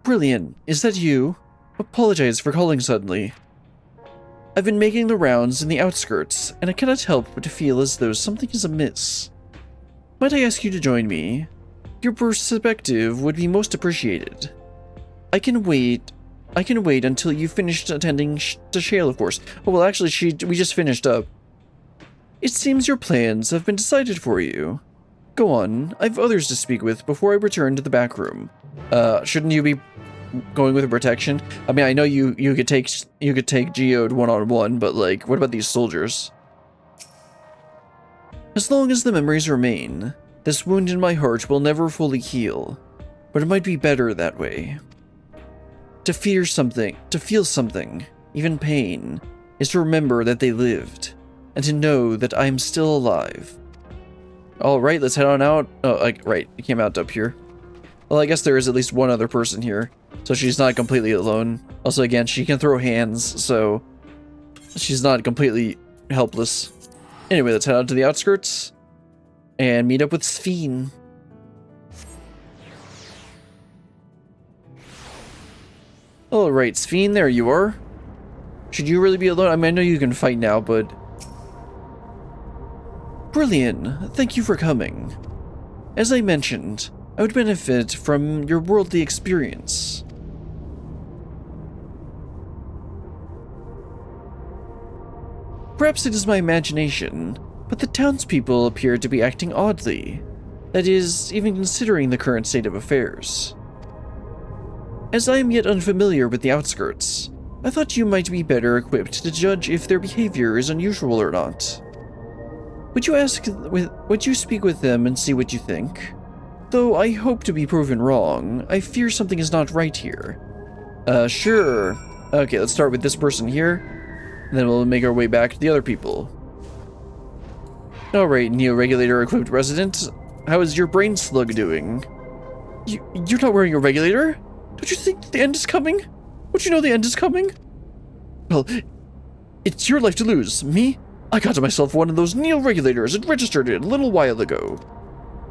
Brilliant. Is that you? Apologize for calling suddenly. I've been making the rounds in the outskirts, and I cannot help but to feel as though something is amiss. Might I ask you to join me? Your perspective would be most appreciated. I can wait until you finished attending to Shale, of course. Oh, well, actually, we just finished up. It seems your plans have been decided for you. Go on, I've others to speak with before I return to the back room. Shouldn't you be going with protection? I mean, I know you could take Geode one-on-one, but like, what about these soldiers? As long as the memories remain, this wound in my heart will never fully heal, but it might be better that way. To feel something, even pain, is to remember that they lived, and to know that I am still alive. Alright, let's head on out. Oh, right, it came out up here. Well, I guess there is at least one other person here, so she's not completely alone. Also, again, she can throw hands, so she's not completely helpless. Anyway, let's head out to the outskirts and meet up with Sphene. Alright, Sphene, there you are. Should you really be alone? I mean, I know you can fight now, but... Brilliant. Thank you for coming. As I mentioned, I would benefit from your worldly experience. Perhaps it is my imagination, but the townspeople appear to be acting oddly. That is, even considering the current state of affairs. As I am yet unfamiliar with the outskirts, I thought you might be better equipped to judge if their behavior is unusual or not. Would you speak with them and see what you think? Though I hope to be proven wrong, I fear something is not right here. Sure. Okay, let's start with this person here. And then we'll make our way back to the other people. Alright, Neo-Regulator equipped resident. How is your brain slug doing? You're not wearing a regulator? Don't you think the end is coming? Don't you know the end is coming? Well, it's your life to lose. Me? I got myself one of those Neo-Regulators and registered it a little while ago.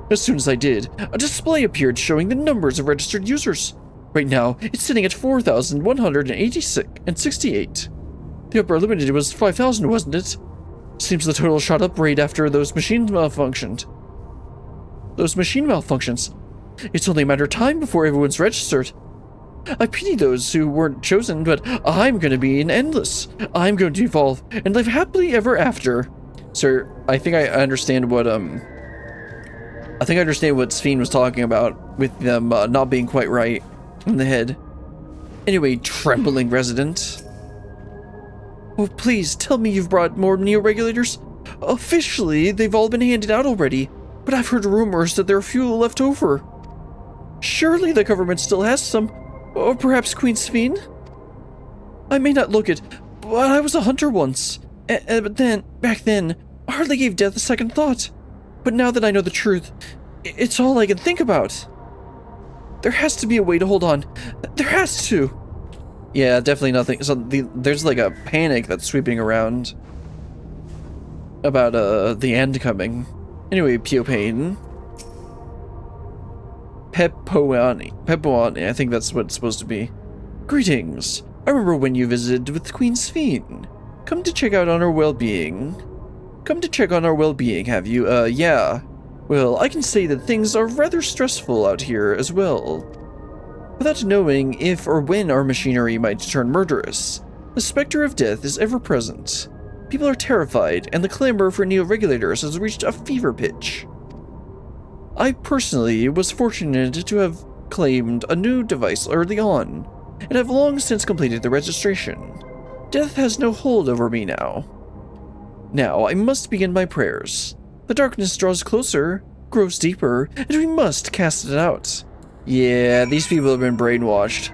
As soon as I did, a display appeared showing the numbers of registered users. Right now, it's sitting at 4,186 and 68. The upper limit was 5,000, wasn't it? Seems the total shot up right after those machines malfunctioned. It's only a matter of time before everyone's registered. I pity those who weren't chosen, but I'm going to be an endless. I'm going to evolve and live happily ever after. Sir, I think I understand what Sphene was talking about with them not being quite right in the head. Anyway, trembling resident. Oh, please tell me you've brought more Neo-Regulators. Officially, they've all been handed out already, but I've heard rumors that there are few left over. Surely the government still has some, or perhaps Queen Sphene? I may not look it, but I was a hunter once, but back then, I hardly gave death a second thought. But now that I know the truth, it's all I can think about. There has to be a way to hold on. There has to. Yeah, definitely nothing. So there's like a panic that's sweeping around about the end coming. Anyway, Piopain. Pepoani, I think that's what it's supposed to be. Greetings. I remember when you visited with Queen Sphene. Come to check out on our well-being. Come to check on our well-being, have you? Yeah. Well, I can say that things are rather stressful out here as well. Without knowing if or when our machinery might turn murderous, the specter of death is ever present. People are terrified, and the clamor for neo-regulators has reached a fever pitch. I personally was fortunate to have claimed a new device early on, and have long since completed the registration. Death has no hold over me now. Now I must begin my prayers. The darkness draws closer, grows deeper, and we must cast it out. Yeah, these people have been brainwashed.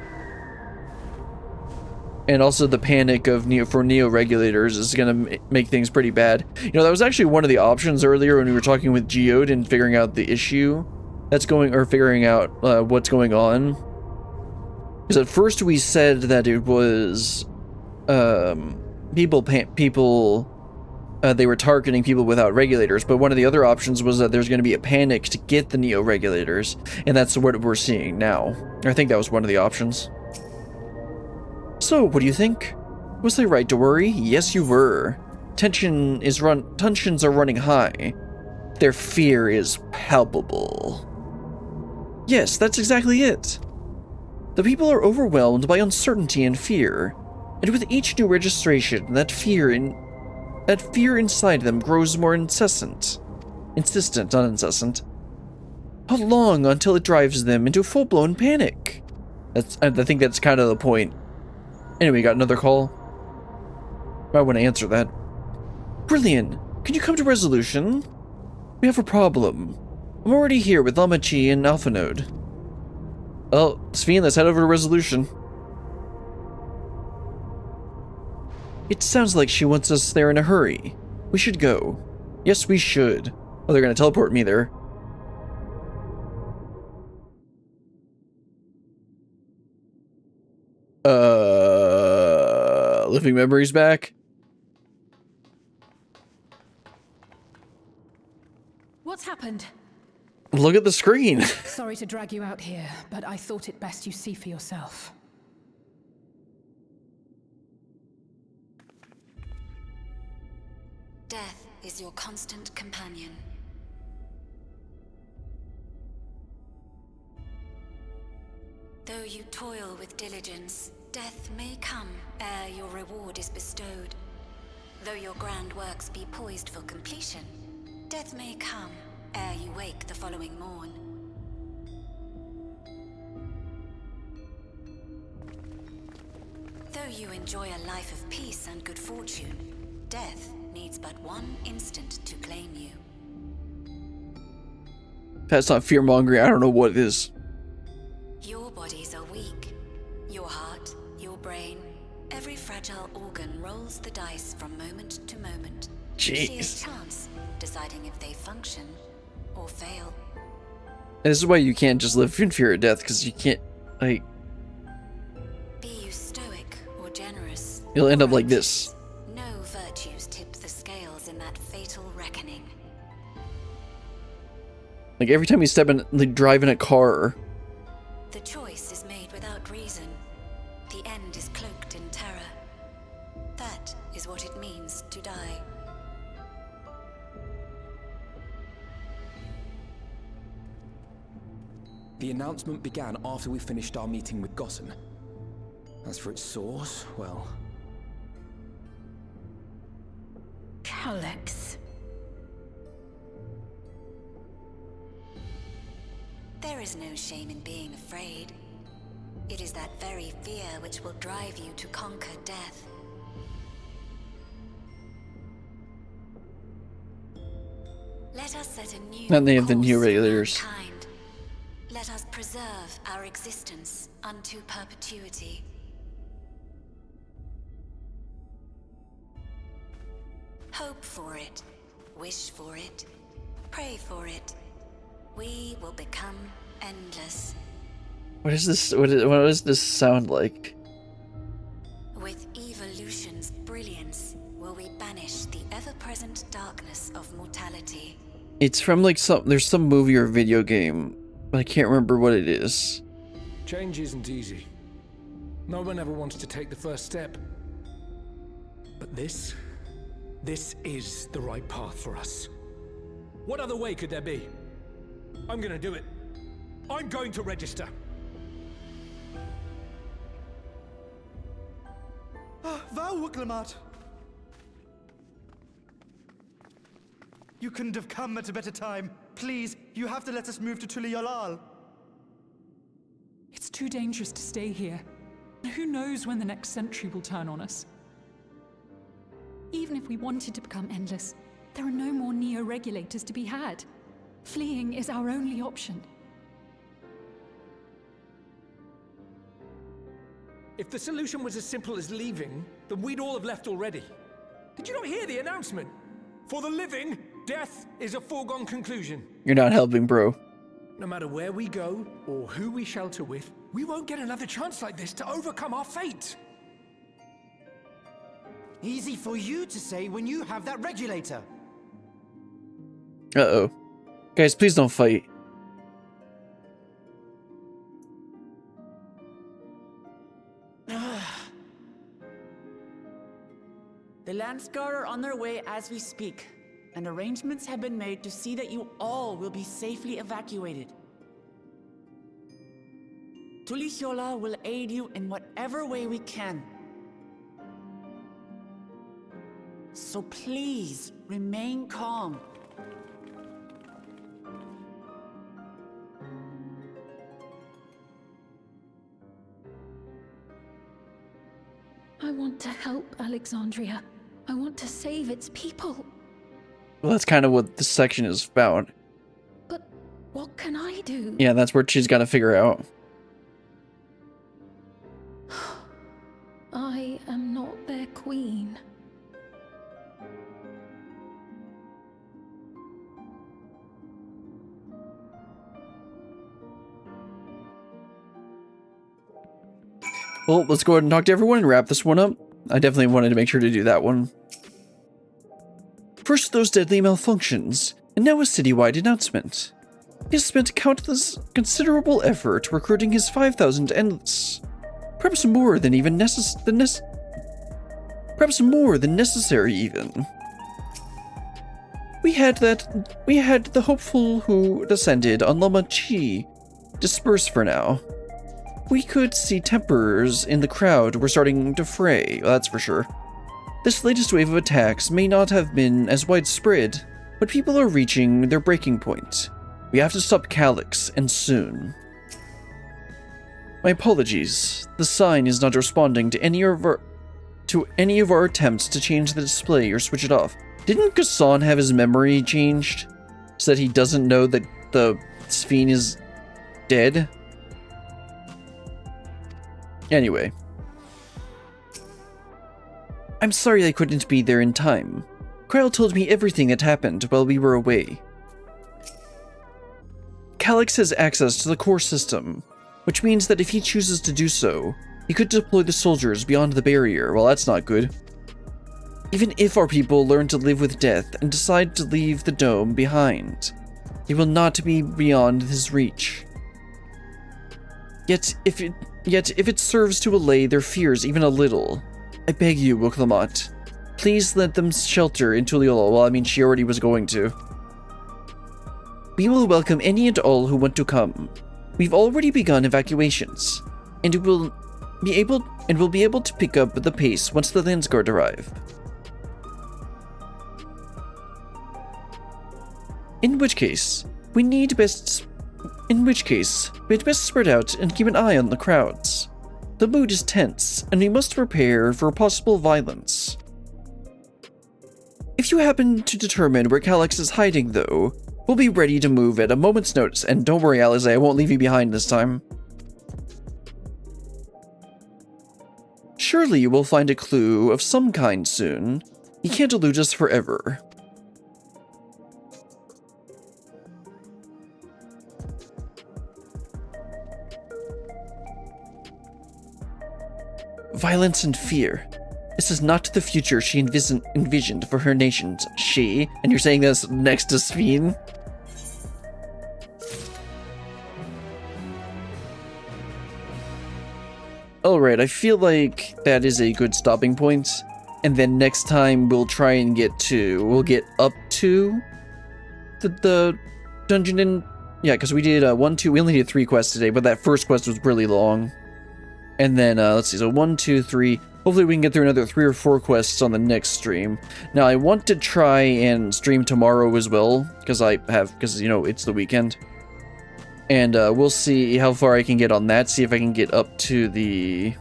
And also the panic of neo-regulators is gonna make things pretty bad. You know, that was actually one of the options earlier when we were talking with Geode and figuring out the issue that's going, or figuring out what's going on. Because at first we said that it was they were targeting people without regulators, but one of the other options was that there's going to be a panic to get the neo-regulators, and that's what we're seeing now. I think that was one of the options. So, what do you think? Was I right to worry? Yes, you were. Tensions are running high. Their fear is palpable. Yes, that's exactly it. The people are overwhelmed by uncertainty and fear, and with each new registration, that fear inside them grows more insistent, not incessant. How long until it drives them into full-blown panic? I think that's kind of the point. Anyway, got another call. Might want to answer that. Brilliant. Can you come to resolution? We have a problem. I'm already here with Lamachi and Alpha Node. Well, Sphene, let's head over to resolution. It sounds like she wants us there in a hurry. We should go. Yes, we should. Oh, they're gonna teleport me there. Living memories back? What's happened? Look at the screen. Sorry to drag you out here, but I thought it best you see for yourself. Death is your constant companion. Though you toil with diligence, death may come ere your reward is bestowed. Though your grand works be poised for completion, death may come ere you wake the following morn. Though you enjoy a life of peace and good fortune, death needs but one instant to claim you. That's not fear-mongering. I don't know what it is. Your bodies are weak. Your heart, your brain, every fragile organ rolls the dice from moment to moment. Jeez. Sheer chance, deciding if they function or fail. And this is why you can't just live in fear of death, because you can't, like... Be you stoic or generous. You'll end up like this. No virtues tip the scales in that fatal reckoning. Like, every time you step in, like, drive in a car... The choice is made without reason. The end is cloaked in terror. That is what it means to die. The announcement began after we finished our meeting with Gossen. As for its source, well... Alex. There is no shame in being afraid. It is that very fear which will drive you to conquer death. Let us set a new Not any of the course new for regulators. mankind. Let us preserve our existence unto perpetuity. Hope for it, wish for it, pray for it. We will become endless. What is this? What does this sound like? With evolution's brilliance, will we banish the ever-present darkness of mortality. It's from like there's some movie or video game, but I can't remember what it is. Change isn't easy. No one ever wants to take the first step. But this is the right path for us. What other way could there be? I'm gonna do it. I'm going to register. Wow, Wuklemat! You couldn't have come at a better time. Please, you have to let us move to Tuliolal. It's too dangerous to stay here. Who knows when the next century will turn on us? Even if we wanted to become endless, there are no more neo-regulators to be had. Fleeing is our only option. If the solution was as simple as leaving, then we'd all have left already. Did you not hear the announcement? For the living, death is a foregone conclusion. You're not helping, bro. No matter where we go, or who we shelter with, we won't get another chance like this to overcome our fate. Easy for you to say when you have that regulator. Uh-oh. Guys, please don't fight. The Landsguard are on their way as we speak, and arrangements have been made to see that you all will be safely evacuated. Tulichola will aid you in whatever way we can. So please, remain calm. I want to help Alexandria. I want to save its people. Well, that's kind of what this section is about. But what can I do? Yeah, that's what she's got to figure out. I am not their queen. Well, let's go ahead and talk to everyone and wrap this one up. I definitely wanted to make sure to do that one. First, those deadly malfunctions, and now a citywide announcement. He has spent countless, considerable effort recruiting his 5,000 endless. Perhaps more than even perhaps more than necessary, even. We had the hopeful who descended on Lama Chi disperse for now. We could see tempers in the crowd were starting to fray, that's for sure. This latest wave of attacks may not have been as widespread, but people are reaching their breaking point. We have to stop Calyx, and soon. My apologies. The sign is not responding to any of our attempts to change the display or switch it off. Didn't Gasson have his memory changed so that he doesn't know that the Sphene is dead? Anyway. I'm sorry I couldn't be there in time. Kryl told me everything that happened while we were away. Calyx has access to the core system, which means that if he chooses to do so, he could deploy the soldiers beyond the barrier. Well, that's not good. Even if our people learn to live with death and decide to leave the dome behind, it will not be beyond his reach. Yet if it serves to allay their fears even a little, I beg you, Wuklemat, please let them shelter in Tuliolal. Well, I mean, she already was going to. We will welcome any and all who want to come. We've already begun evacuations, and we'll be able to pick up the pace once the Landsguard arrive. In which case, we'd best spread out and keep an eye on the crowds. The mood is tense, and we must prepare for possible violence. If you happen to determine where Calyx is hiding, though, we'll be ready to move at a moment's notice, and don't worry, Alize, I won't leave you behind this time. Surely you will find a clue of some kind soon. You can't elude us forever. Violence and fear. This is not the future she envisioned for her nations. She? And you're saying this next to Sphene? Alright, I feel like that is a good stopping point. And then next time we'll try and get up to the dungeon in, yeah, because we did 1, 2, we only did 3 quests today, but that first quest was really long. And then, let's see, so 1, 2, 3, hopefully we can get through another 3 or 4 quests on the next stream. Now, I want to try and stream tomorrow as well, because you know, it's the weekend. And we'll see how far I can get on that, see if I can get up to the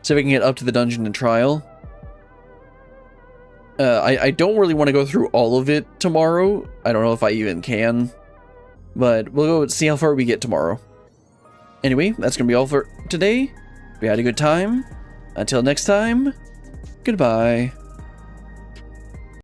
dungeon and trial. I don't really want to go through all of it tomorrow. I don't know if I even can. But we'll go see how far we get tomorrow. Anyway, that's going to be all for today. We had a good time. Until next time, goodbye.